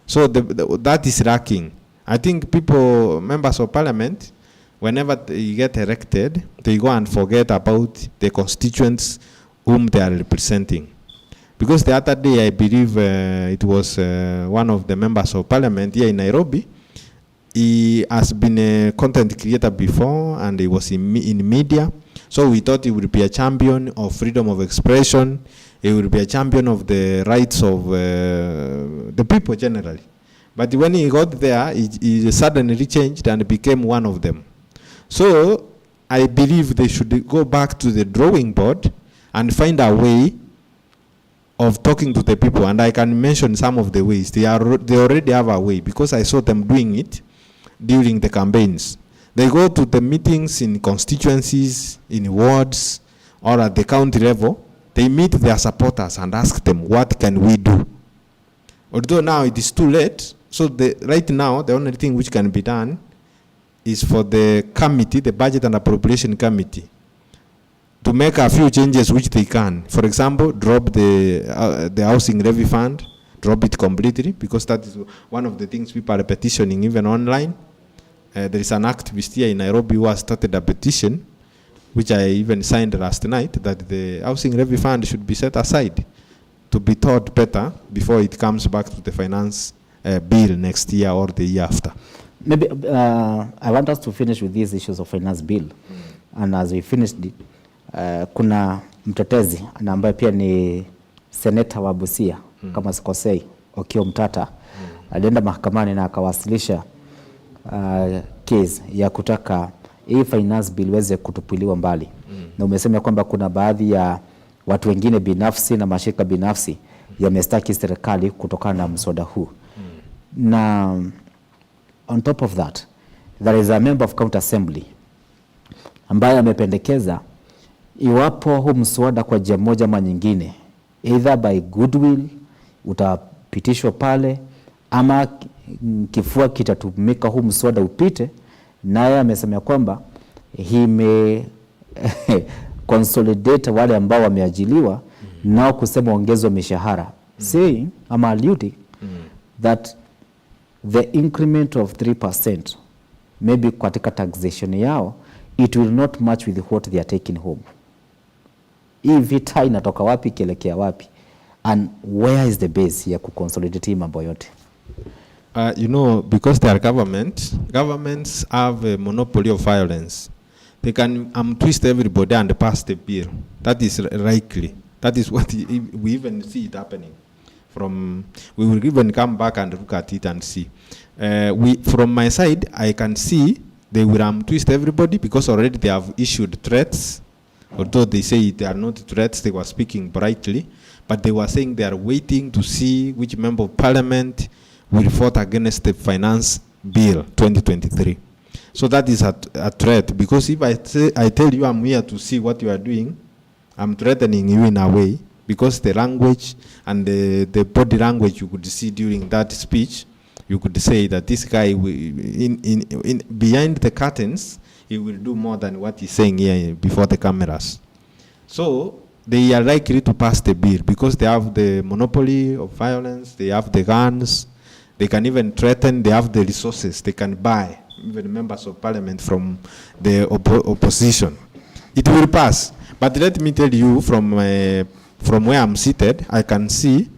So that is lacking. I think members of parliament, whenever they get elected, they go and forget about the constituents whom they are representing. Because the other day, I believe it was one of the members of parliament here in Nairobi. He has been a content creator before, and he was in media. So we thought he would be a champion of freedom of expression. he will be a champion of the rights of the people generally. But when he got there, he suddenly changed and became one of them. So I believe they should go back to the drawing board and find a way of talking to the people. And I can mention some of the ways. They already have a way, because I saw them doing it during the campaigns. They go to the meetings in constituencies, in wards, or at the county level. They meet their supporters and ask them, what can we do? Although now it is too late, so right now the only thing which can be done is for the committee, the Budget and Appropriation Committee, to make a few changes which they can. For example, drop the housing levy fund, drop it completely, because that is one of the things people are petitioning even online. There is an activist here in Nairobi who has started a petition, which I even signed last night, that the housing levy fund should be set aside to be thought better before it comes back to the finance bill next year or the year after. Maybe I want us to finish with these issues of finance bill. And as we finished it, kuna mtetezi na ambaye pia ni seneta wa Busia, kama sikosei, Okiya Omtata, alienda mahakamani na akawasilisha case ya kutaka hii finance bill iweze kutupiliwa mbali. Na umesema kwamba kuna baadhi ya watu wengine binafsi na mashirika binafsi yamestaki serikali kutokana na mswada huu. Na on top of that, there is a member of county assembly ambaye amependekeza iwapo huu mswada kwa njia moja ama nyingine, either by goodwill utapitishwa pale, ama kifua kitatumika huu mswada upite, naye amesema kwamba he may consolidate wale ambao wameajiliwa nao kusema ongezo mishahara, saying ama alluding that the increment of 3% maybe katika taxation yao, it will not match with what they are taking home. Hii vita inatoka wapi kielekea wapi, and where is the base ya kuconsolidate mambo yote? You know, because they are governments have a monopoly of violence. They can twist everybody and pass the bill. That is likely. That is what we even see it happening. We will even come back and look at it and see. From my side, I can see they will twist everybody, because already they have issued threats. Although they say they are not threats, they were speaking brightly, but they were saying they are waiting to see which member of parliament will vote against the finance bill 2023. So that is a threat, because if I tell you I'm here to see what you are doing, I'm threatening you in a way, because the language and the body language you could see during that speech, you could say that this guy in behind the curtains, he will do more than what he's saying here before the cameras. So they are likely to pass the bill, because they have the monopoly of violence, they have the guns, they can even threaten, they have the resources, they can buy even members of parliament from the opposition. It will pass. But let me tell you, from where I'm seated, I can see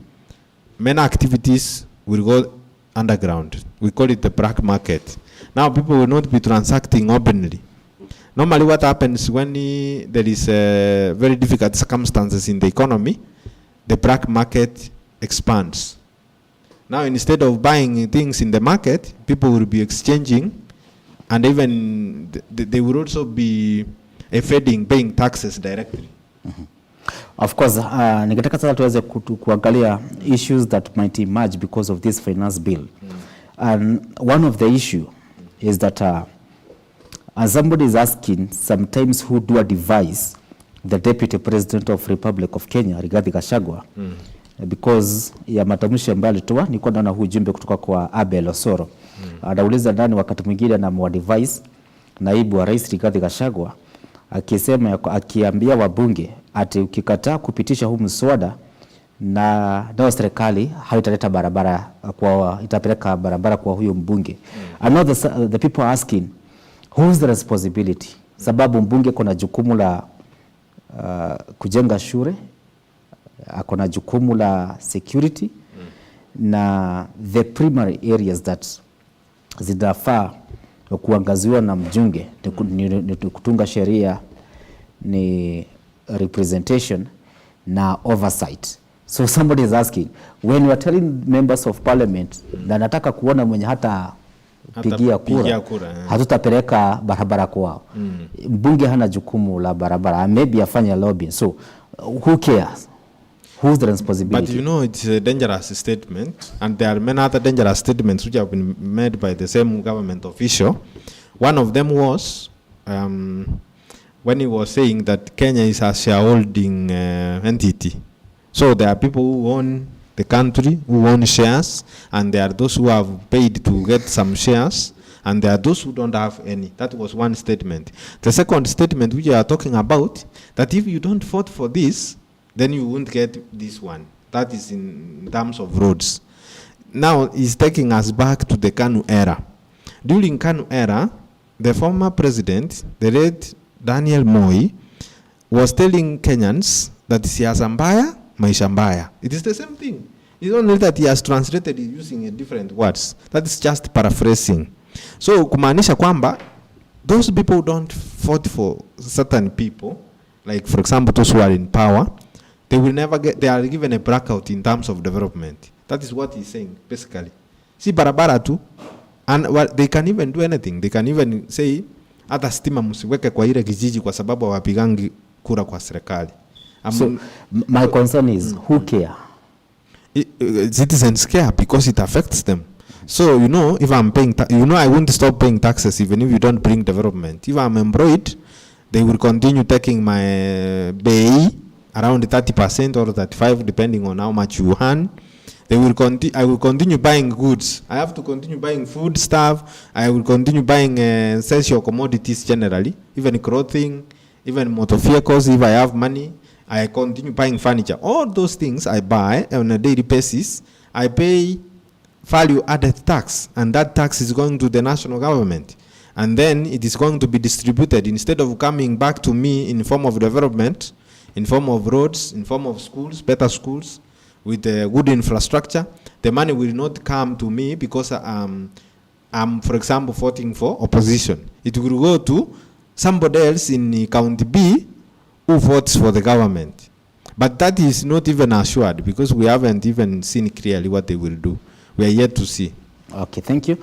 many activities will go underground. We call it the black market. Now people will not be transacting openly. Normally what happens when there is very difficult circumstances in the economy, the black market expands. Now instead of buying things in the market, people will be exchanging, and even they will also be paying taxes directly. Of course, ningetaka sasa tuweze kuangalia issues that might emerge because of this finance bill. And one of the issue is that as somebody is asking sometimes who do advise the Deputy President of Republic of Kenya, Rigathi Gachagua, because ya matamshi ambayo alitoa, niko naona huu jumbe kutoka kwa Abel Osoro. Anauliza ndani wakati mwingine na advise naibu wa rais Rigathi Gachagua, akisema akiambia wabunge ati ukikataa kupitisha huu mswada na serikali haitaleta barabara kwa itapeleka barabara kwa huyo mbunge. And now the people are asking who's the responsibility, sababu mbunge kuna jukumu la kujenga shule, akona jukumu la security, na the primary areas that zinafaa kuangaziwa na mjunge ni kutunga sheria, ni representation na oversight. So somebody is asking, when you are telling members of parliament na nataka kuona mwenye hata pigia kura, hatutapeleka barabara kwao. Mbunge hana jukumu la barabara, maybe afanya lobbying. So who cares? Who's the responsibility? But you know, it's a dangerous statement, and there are many other dangerous statements which have been made by the same government official. One of them was when he was saying that Kenya is a shareholding entity. So there are people who own the country, who own shares, and there are those who have paid to get some shares, and there are those who don't have any. That was one statement. The second statement which you are talking about, that if you don't vote for this, then you won't get this one. That is in terms of roads. Now he's taking us back to the KANU era. During KANU era, the former president, the late Daniel Moi, was telling Kenyans that siasa mbaya, maisha mbaya. It is the same thing. It's only that he has translated it using different words. That is just paraphrasing. So kumaanisha kwamba those people don't vote for certain people, like for example those who are in power, they will never get, they are given a blackout in terms of development. That is what he's saying, basically. Si barabara tu, and they can even do anything. They can even say, hata stima msiweke kwa ile kijiji kwa sababu hawapigangi kura kwa serikali. So my concern is, who care? Citizens care because it affects them. So, you know, if I'm paying, I won't stop paying taxes even if you don't bring development. If I'm employed, they will continue taking my pay around 30% or 35%, depending on how much you earn. I will continue buying goods. I have to continue buying food stuff. I will continue buying essential commodities generally, even clothing, even motor vehicles. If I have money, I continue buying furniture. All those things I buy on a daily basis. I pay value added tax, and that tax is going to the national government. And then it is going to be distributed instead of coming back to me in form of development, in form of roads, in form of schools, better schools, with good infrastructure. The money will not come to me because I'm, for example, voting for opposition. It will go to somebody else in County B who votes for the government. But that is not even assured because we haven't even seen clearly what they will do. We are yet to see. Okay, thank you.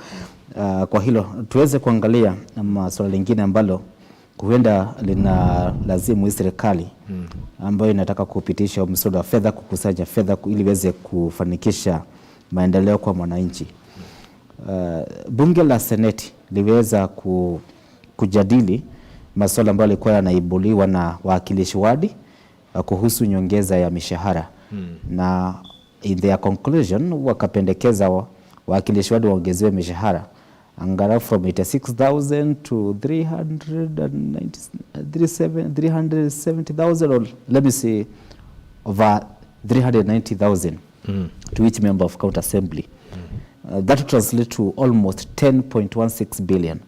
Kwa hilo tuweze kuangalia masuala lingine ambalo huenda lina lazimu serikali ambayo inataka kupitisha mswada wa fedha, kukusanya fedha ili iweze kufanikisha maendeleo kwa mwananchi. Bunge la Seneti liweza kujadili masuala ambayo yalikuwa yanaibuliwa na wawakilishi wadi kuhusu nyongeza ya mishahara. Na in their conclusion wakapendekeza wawakilishi wadi waongezewe mishahara angalau from 86,000 to 370,000, or let me say over 390,000 to each member of county assembly. That will translate to almost 10.16 billion.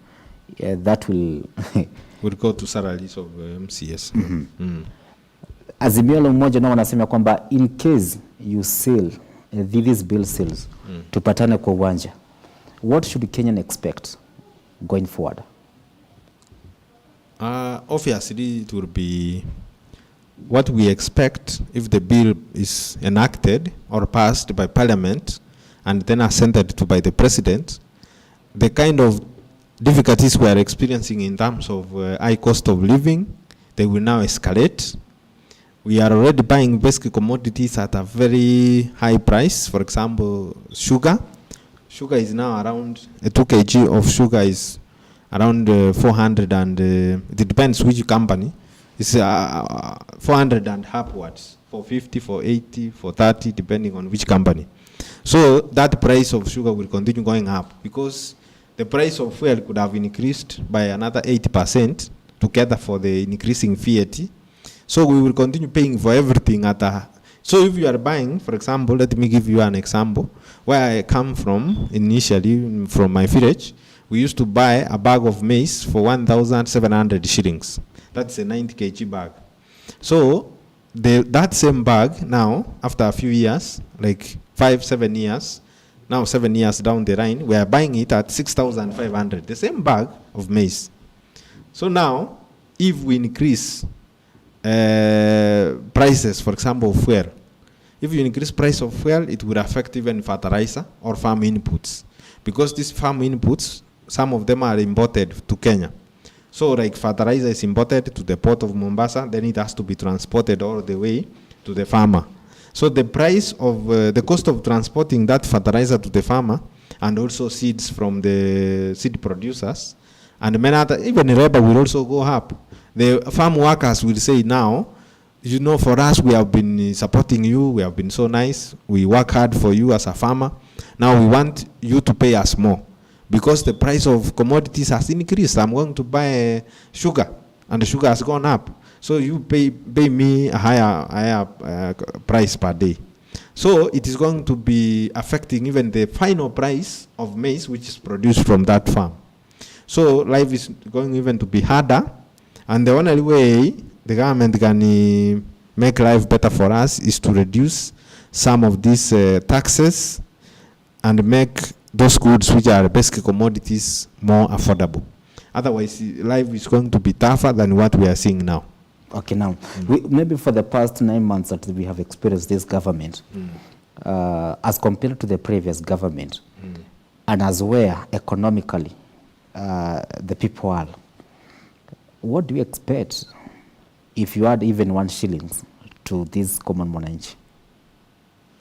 That will go to salaries of MCS. Azimio la Umoja nao wanasema kwamba in case you sell these bill sales, tupatane kwa uwanja. What should Kenyan expect going forward? Obviously, it will be what we expect if the bill is enacted or passed by Parliament and then assented to by the President. The kind of difficulties we are experiencing in terms of high cost of living, they will now escalate. We are already buying basic commodities at a very high price. For example, sugar. Sugar is now around, 2 kg of sugar is around 400 and it depends which company. It's 400 and upwards, 450, 480, 430, depending on which company. So that price of sugar will continue going up because the price of fuel could have increased by another 80% together for the increasing VAT. So we will continue paying for everything at a. So if you are buying, for example, let me give you an example. Where I come from, initially from my village, we used to buy a bag of maize for 1,700 shillings. That's a 90 kg bag. So that same bag now, after a few years, like 5-7 years, now 7 years down the line, we are buying it at 6,500, the same bag of maize. So now, if we increase prices, for example, of fuel. If you increase price of fuel, it would affect even fertilizer or farm inputs. Because these farm inputs, some of them are imported to Kenya. So like fertilizer is imported to the port of Mombasa, then it has to be transported all the way to the farmer. So the price of, the cost of transporting that fertilizer to the farmer, and also seeds from the seed producers, and many other, even labor will also go up. The farm workers will say now, you know, for us, we have been supporting you, we have been so nice, we work hard for you as a farmer. Now we want you to pay us more because the price of commodities has increased. I'm going to buy sugar, and the sugar has gone up. So you pay me a higher price per day. So it is going to be affecting even the final price of maize, which is produced from that farm. So life is going even to be harder, and the only way the government can make life better for us is to reduce some of these taxes and make those goods which are basic commodities more affordable. Otherwise, life is going to be tougher than what we are seeing now. Okay, now, maybe for the past 9 months that we have experienced this government, as compared to the previous government, and as where economically the people are, what do you expect if you add even 1 shilling to this common mwananchi?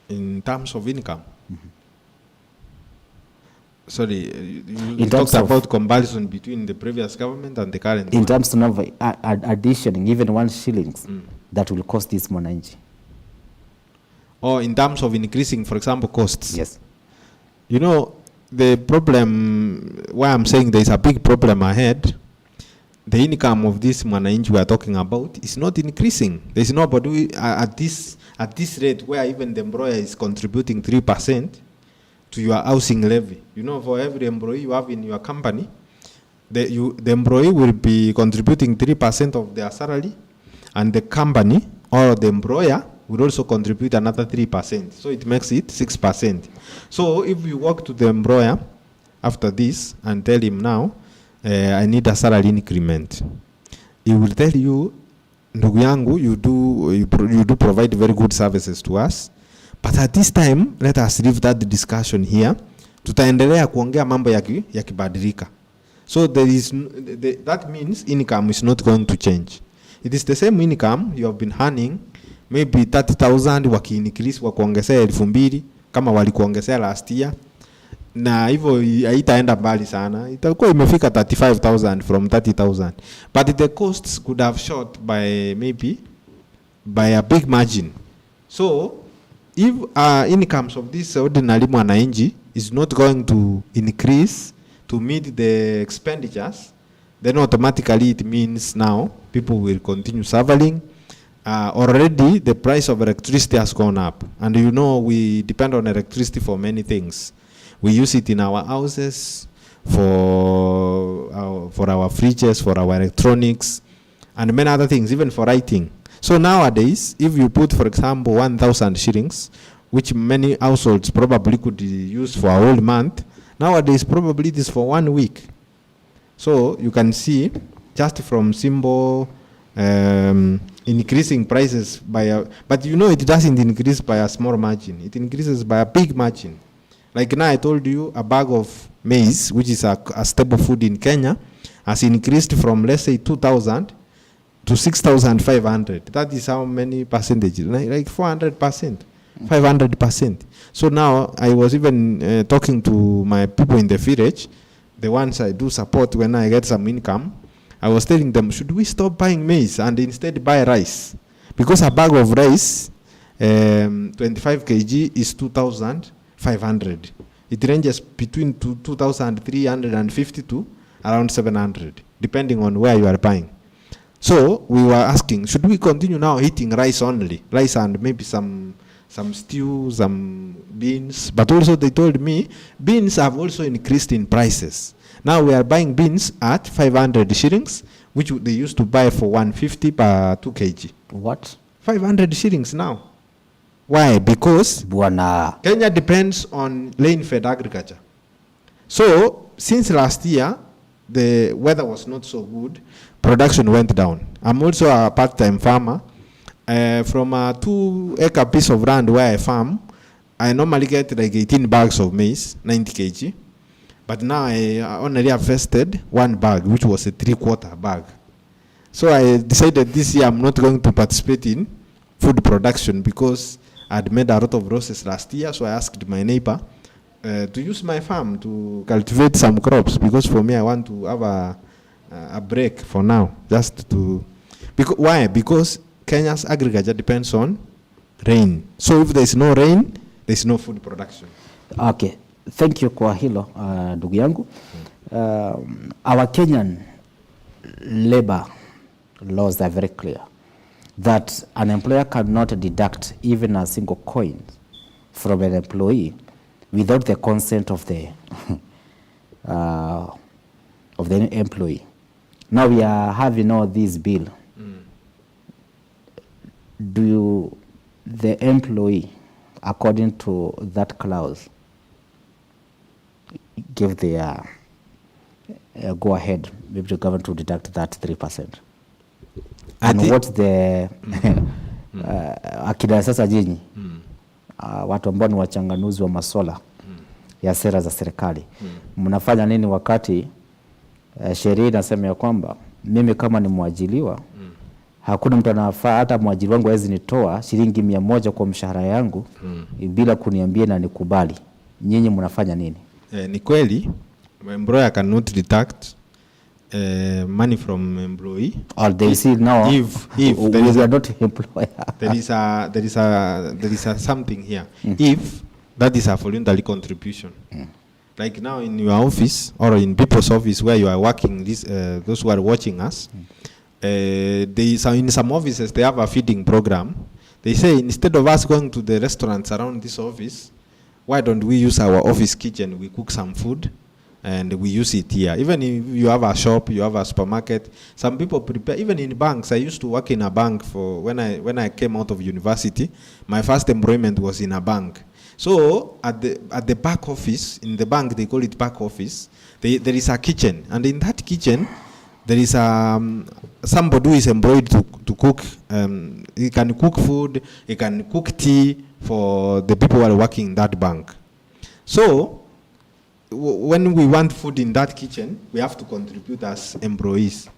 In terms of income? Sorry, you terms talked of- about comparison between the previous government and the current In one. terms of additioning even 1 shilling that will cost this mwananchi. Or in terms of increasing, for example, costs. Yes. You know, the problem, why I'm saying there is a big problem ahead, the income of this mwananchi we are talking about is not increasing. There is nobody at this rate where even the employer is contributing 3% to your housing levy. You know, for every employee you have in your company, the employee will be contributing 3% of their salary, and the company or the employer will also contribute another 3%. So it makes it 6%. So if you walk to the employer after this and tell him now, I need a salary increment, he will tell you, ndugu yangu, you do provide very good services to us, but at this time, let us leave that discussion here. Tutaendelea kuongea mambo yakibadilika. So that means income is not going to change. It is the same income you have been earning, maybe 30,000 waki-increase wakuongezea 2,000 kama walikuongezea last year. Na hivyo haitaenda mbali sana. Itakuwa imefika 35,000 from 30,000. But the costs could have shot by maybe by a big margin. So if incomes of this ordinary mwananchi is not going to increase to meet the expenditures, then automatically it means now people will continue suffering. Already the price of electricity has gone up, and you know we depend on electricity for many things. We use it in our houses, for our fridges, for our electronics, and many other things, even for writing. So nowadays, if you put, for example, 1,000 shillings, which many households probably could use for a whole month, nowadays probably it is for 1 week. So you can see, just from simple increasing prices but you know it doesn't increase by a small margin. It increases by a big margin. Like now I told you, a bag of maize, which is a staple food in Kenya, has increased from, let's say, 2,000 to 6,500. That is how many percentage? Like 400%, 500%. So now I was even talking to my people in the village, the ones I do support when I get some income. I was telling them, should we stop buying maize and instead buy rice? Because a bag of rice, 25 kg, is 2,500. It ranges between 2,350 to around 700, depending on where you are buying. So we were asking, should we continue now eating rice only? Rice and maybe some stew, some beans. But also they told me, beans have also increased in prices. Now we are buying beans at 500 shillings, which they used to buy for 150 per 2 kg. What? 500 shillings now. Why? Because Buana. Kenya depends on rain-fed agriculture. So since last year, the weather was not so good, production went down. I'm also a part-time farmer. From a 2-acre piece of land where I farm, I normally get like 18 bags of maize, 90 kg. But now I only harvested 1 bag, which was a 3/4 bag. So I decided this year I'm not going to participate in food production because I'd made a lot of losses last year. So I asked my neighbor to use my farm to cultivate some crops, because for me I want to have a break for now, just to. Why? Because Kenya's agriculture depends on rain. So if there's no rain, there's no food production. Okay, thank you kwa hilo ndugu yangu. Our Kenyan labor laws are very clear that an employer cannot deduct even a single coin from an employee without the consent of the employee. Now we are having all this bill. Do the employee, according to that clause, give the go ahead, maybe the government to deduct that 3%? And what's the akina sasa jinyi watu ambao ni wachanganuzi wa masuala ya sera za serikali, mnafanya nini wakati sheria inasema ya kwamba mimi kama ni mwajiliwa, hakuna mtu anafaa, hata mwajiri wangu hawezi nitoa shilingi 100 kwa mshahara yangu bila kuniambia na nikubali. Nyinyi mnafanya nini? Ni kweli employer cannot deduct money from employee. Or they see now if there is a not employer. there is a something here. If that is a voluntary contribution. Like now in your office or in people's office where you are working, those who are watching us, in some offices they have a feeding program. They say instead of us going to the restaurants around this office, why don't we use our office kitchen? We cook some food and we use it here. Even if you have a shop, you have a supermarket, some people prepare. Even in banks, I used to work in a bank for when I came out of university. My first employment was in a bank. So at the back office in the bank, they call it back office. There is a kitchen, and in that kitchen there is somebody who is employed to cook. He can cook food. He can cook tea for the people who are working in that bank. So when we want food in that kitchen, we have to contribute as employees.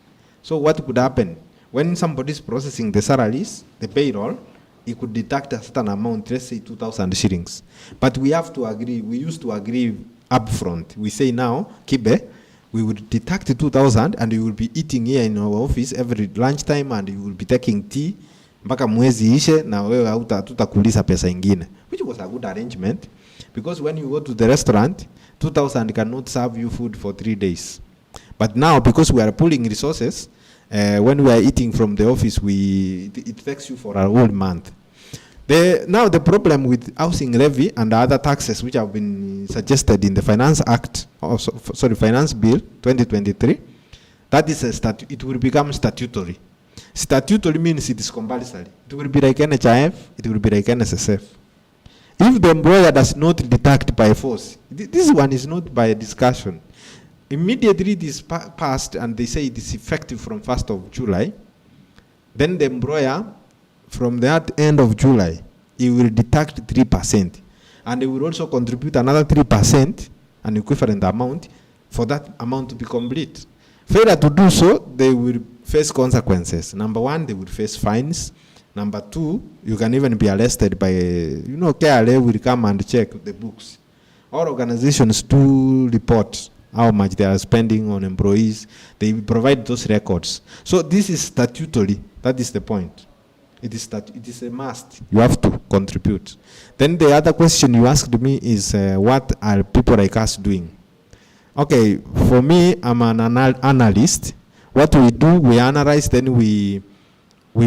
So what could happen? When somebody is processing the salaries, the payroll, he could deduct a certain amount, let's say 2,000 shillings. But we have to agree, we used to agree upfront. We say now, Kibe, we would deduct 2,000 and you will be eating here in our office every lunchtime and you will be taking tea mpaka mwezi ishe na wewe hutakuliza pesa ingine, which was a good arrangement, because when you go to the restaurant, 2,000 cannot serve you food for 3 days. But now, because we are pooling resources, when we are eating from the office, it takes you for a whole month. Now the problem with housing levy and other taxes which have been suggested in the Finance Act, Finance Bill 2023, that is it will become statutory. Statutory means it is compulsory. It will be like NHIF, it will be like NSSF. If the employer does not deduct by force, this one is not by discussion. Immediately it is passed and they say it is effective from 1st of July, then the employer, from that end of July, he will deduct 3%. And he will also contribute another 3%, an equivalent amount, for that amount to be complete. Failure to do so, they will face consequences. Number 1, they will face fines. Number 2, you can even be arrested by, KRA will come and check the books. All organizations do report how much they are spending on employees. They provide those records. So this is statutory. That is the point. It is a must. You have to contribute. Then the other question you asked me is, what are people like us doing? Okay, for me, I'm an analyst. What we do, we analyze, then we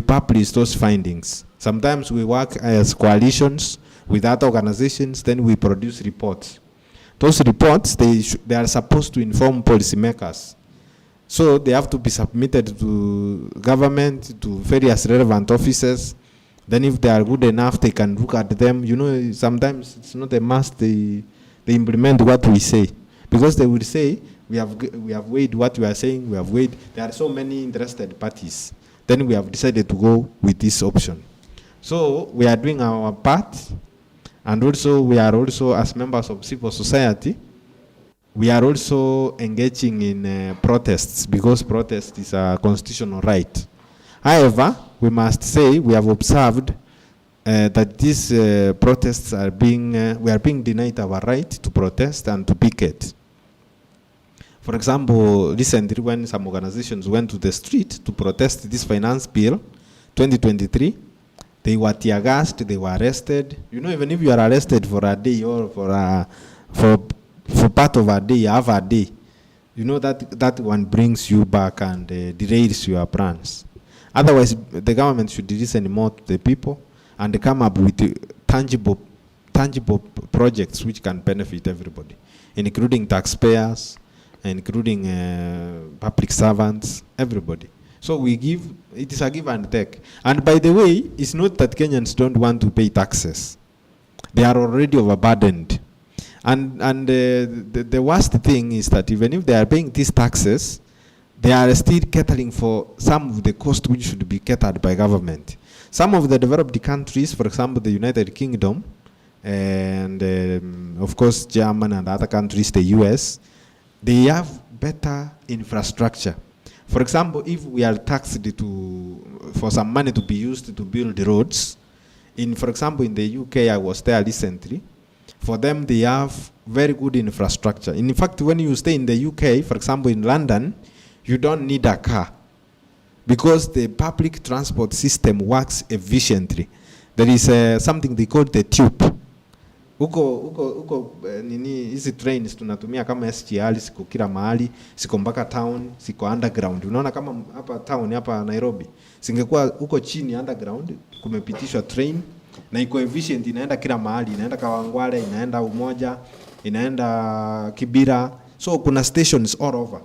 publish those findings. Sometimes we work as coalitions with other organizations, then we produce reports. Those reports, they are supposed to inform policymakers. So they have to be submitted to government, to various relevant offices. Then if they are good enough, they can look at them. Sometimes it's not a must, they implement what we say. Because they will say, We have weighed what we are saying. We have weighed. There are so many interested parties. Then we have decided to go with this option. So we are doing our part, and also we are also, as members of civil society, we are also engaging in protests, because protest is a constitutional right. However, we must say we have observed that these protests are we are being denied our right to protest and to picket. For example, recently when some organizations went to the street to protest this finance bill, 2023, they were tear gassed, they were arrested. You know, even if you are arrested for a day or for part of a day, half a day, you know that one brings you back and derails your plans. Otherwise, the government should listen more to the people and come up with tangible projects which can benefit everybody, including taxpayers, including public servants, everybody. So it is a give and take. And by the way, it's not that Kenyans don't want to pay taxes. They are already overburdened. And the worst thing is that even if they are paying these taxes, they are still catering for some of the cost which should be catered by government. Some of the developed countries, for example, the United Kingdom, and of course Germany and other countries, the US, they have better infrastructure. For example, if we are taxed for some money to be used to build roads, for example, in the UK, I was there recently. For them, they have very good infrastructure. In fact, when you stay in the UK, for example, in London, you don't need a car because the public transport system works efficiently. There is something they call the tube. Huko hizi trains tunatumia kama SGR, siko kila mahali, siko mpaka town, siko underground. Unaona kama hapa town hapa Nairobi, singekuwa huko chini underground kumepitishwa train na iko efficient, inaenda kila mahali, inaenda Kawangware, inaenda Umoja, inaenda Kibira. So kuna stations all over.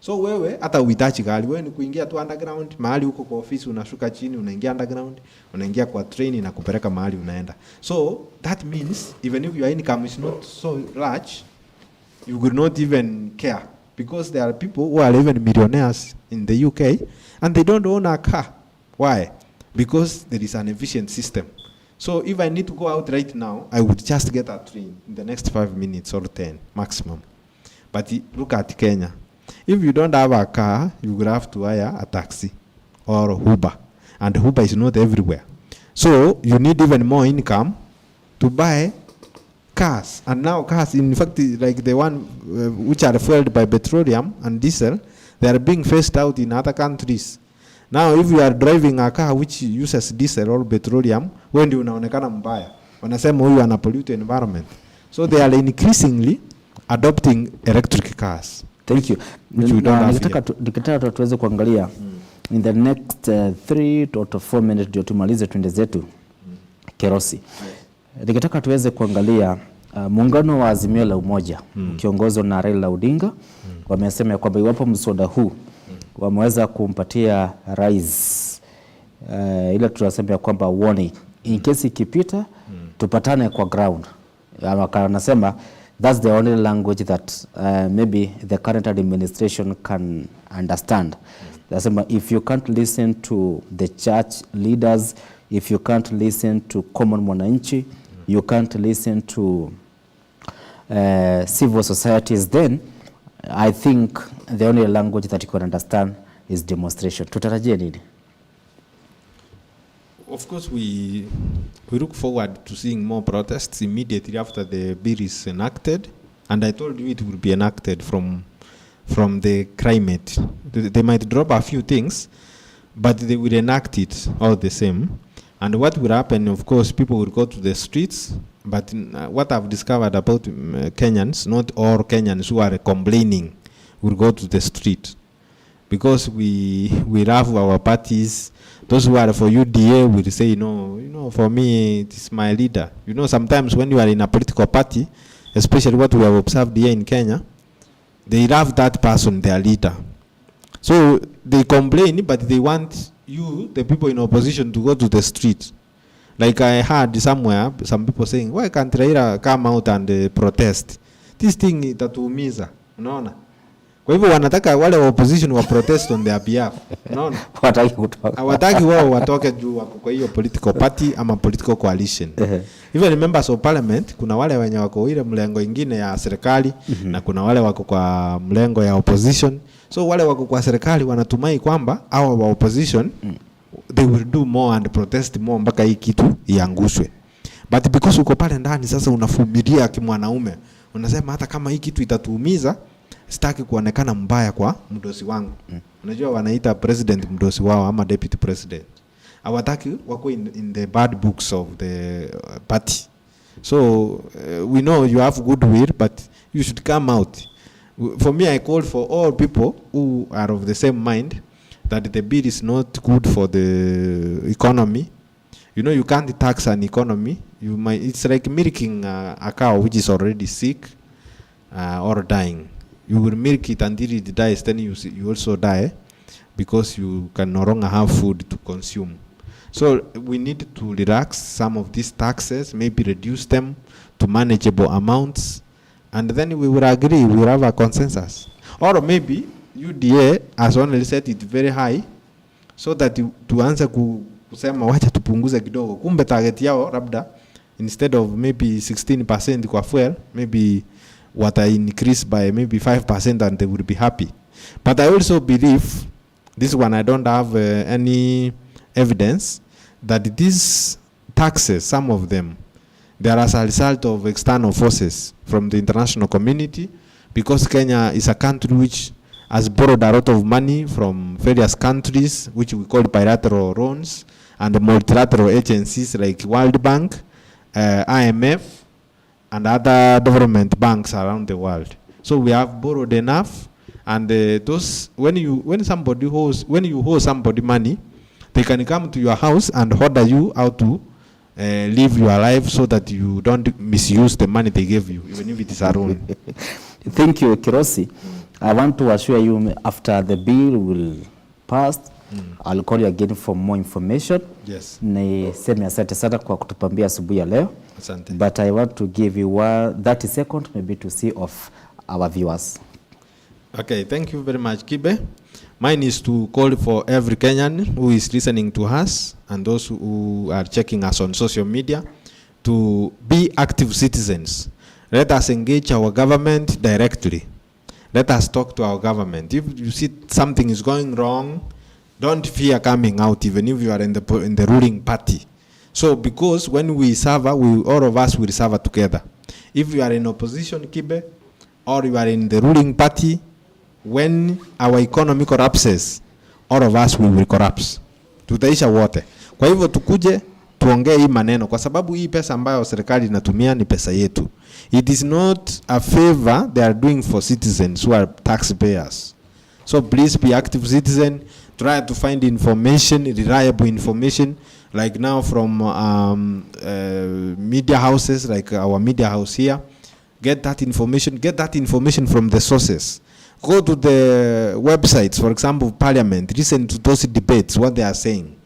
So wewe hata uhitaji gari, wewe ni kuingia tu underground, mahali huko kwa ofisi unashuka chini, unaingia underground, unaingia kwa train na kupeleka mahali unaenda. So that means even if your income is not so large, you will not even care, because there are people who are even millionaires in the UK and they don't own a car. Why? Because there is an efficient system. So if I need to go out right now, I would just get a train in the next 5 minutes or 10 maximum. But look at Kenya. If you don't have a car, you will have to hire a taxi or Uber. And Uber is not everywhere. So you need even more income to buy cars. And now cars, in fact, like the one which are fueled by petroleum and diesel, they are being phased out in other countries. Now if you are driving a car which uses diesel or petroleum, when you unaonekana mbaya, wanasema huyu ana pollute environment. So they are increasingly adopting electric cars. Thank you. Nikitaka tuweze kuangalia in the next 3 to 4 minutes ndio tumalize twende zetu Kerosi. Nikitaka tuweze kuangalia muungano wa Azimio la Umoja ukiongozwa na Raila Odinga wamesema kwamba iwapo mswada huu wameweza kumpatia rais ile tunasema kwamba warning in case ikipita tupatane kwa ground. Wanasema that's the only language that maybe the current administration can understand. Nasema if you can't listen to the church leaders, if you can't listen to common mwananchi, you can't listen to civil societies, then I think the only language that you can understand is demonstration. Tutarajie nini? Of course, we look forward to seeing more protests immediately after the bill is enacted, and I told you it will be enacted from the climate. They might drop a few things, but they will enact it all the same. And what will happen, of course, people will go to the streets. But what I've discovered about Kenyans, not all Kenyans who are complaining will go to the street, because we love our parties. Those who are for UDA will say, no, for me, it is my leader. Sometimes when you are in a political party, especially what we have observed here in Kenya, they love that person, their leader. So they complain, but they want you, the people in opposition, to go to the street. Like I heard somewhere, some people saying, why can't Raila come out and protest? This thing itatuumiza, unaona? Kwa hivyo wanataka wale wa opposition wa protest on their behalf. Unaona? Wataki kutoka. Hawataki wao watoke juu wako kwa hiyo political party ama political coalition. Even members of parliament, kuna wale wenye wako ile mlengo ingine ya serikali na kuna wale wako kwa mlengo ya opposition. So wale wako kwa serikali wanatumai kwamba hao wa opposition they will do more and protest more mpaka hii kitu iangushwe. But because uko pale ndani sasa unafumilia kimwanaume. Unasema hata kama hii kitu itatuumiza, sitaki kuonekana mbaya kwa mdosi wangu. Unajua wanaita president mdosi wao ama deputy president. Hawataki wako in the bad books of the party. So we know you have goodwill, but you should come out. For me, I call for all people who are of the same mind that the bill is not good for the economy. You know, you can't tax an economy. It's like milking a cow which is already sick or dying. You will milk it until it dies, then you also die because you can no longer have food to consume. So we need to relax some of these taxes, maybe reduce them to manageable amounts, and then we will agree, we will have a consensus. Or maybe UDA has only set it very high so that tuanze kusema wacha tupunguze kidogo. Kumbe target yao labda instead of maybe 16% kwa fuel, maybe what I increase by maybe 5% and they will be happy. But I also believe, this one I don't have any evidence, that these taxes, some of them, they are as a result of external forces from the international community, because Kenya is a country which has borrowed a lot of money from various countries, which we call bilateral loans, and multilateral agencies like World Bank, IMF, and other government banks around the world. So we have borrowed enough, and those when you owe somebody money, they can come to your house and order you how to live your life so that you don't misuse the money they gave you, even if it is a loan. Thank you, Kirosi. I want to assure you, after the bill will pass, I'll call you again for more information. Yes. Niseme asante sana kwa kutupambia asubuhi ya leo. Asante. But I want to give you 30 seconds maybe to see of our viewers. Okay, thank you very much, Kibe. Mine is to call for every Kenyan who is listening to us and those who are checking us on social media to be active citizens. Let us engage our government directly. Let us talk to our government. If you see something is going wrong, don't fear coming out, even if you are in the ruling party. So, because when we suffer, all of us will suffer together. If you are in opposition, Kibe, or you are in the ruling party, when our economy collapses, all of us will collapse. Tutaisha wote. Kwa hivyo tukuje tuongee hii maneno, kwa sababu hii pesa ambayo serikali inatumia ni pesa yetu. It is not a favor they are doing for citizens who are taxpayers. So please be active citizen. Try to find information, reliable information, like now from media houses, like our media house here. Get that information from the sources. Go to the websites, for example, Parliament, listen to those debates, what they are saying.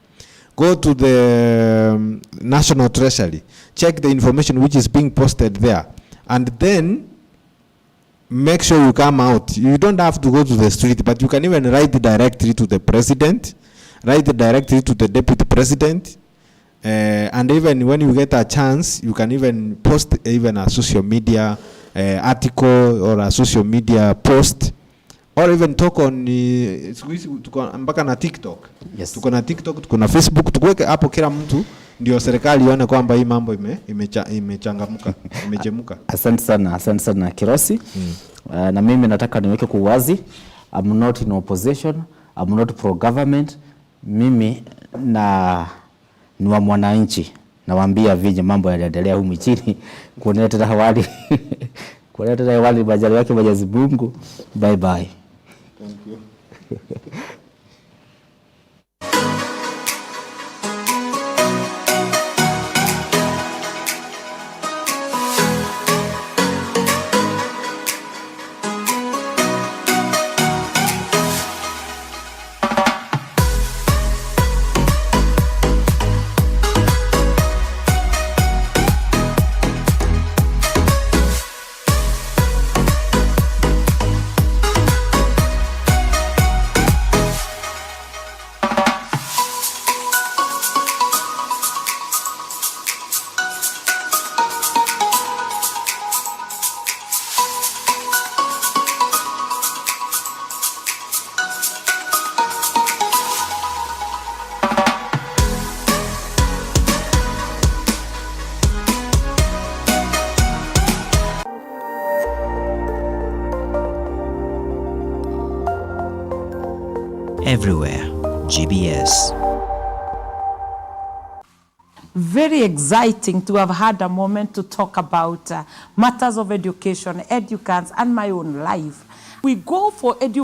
Go to the National Treasury, check the information which is being posted there, and then make sure you come out. You don't have to go to the street, but you can even write directly to the president, write directly to the deputy president, and even when you get a chance, you can even post even a social media article or a social media post, or even talk on mpaka na TikTok. Yes. Tuko na TikTok, tuko na Facebook, tukuweke hapo kila mtu ndio serikali ione kwamba hii mambo imechangamka, imechemuka. Asante sana Kirosi. Na mimi nataka niweke kwa wazi, I'm not in opposition, I'm not pro government. Mimi ni wa mwananchi. Nawaambia vije mambo yanaendelea humu nchini. Kuleta hawali bajali yake Mwenyezi Mungu. Bye bye. Thank you. everywhere. GBS. Very exciting to have had a moment to talk about matters of education, educants, and my own life. We go for education.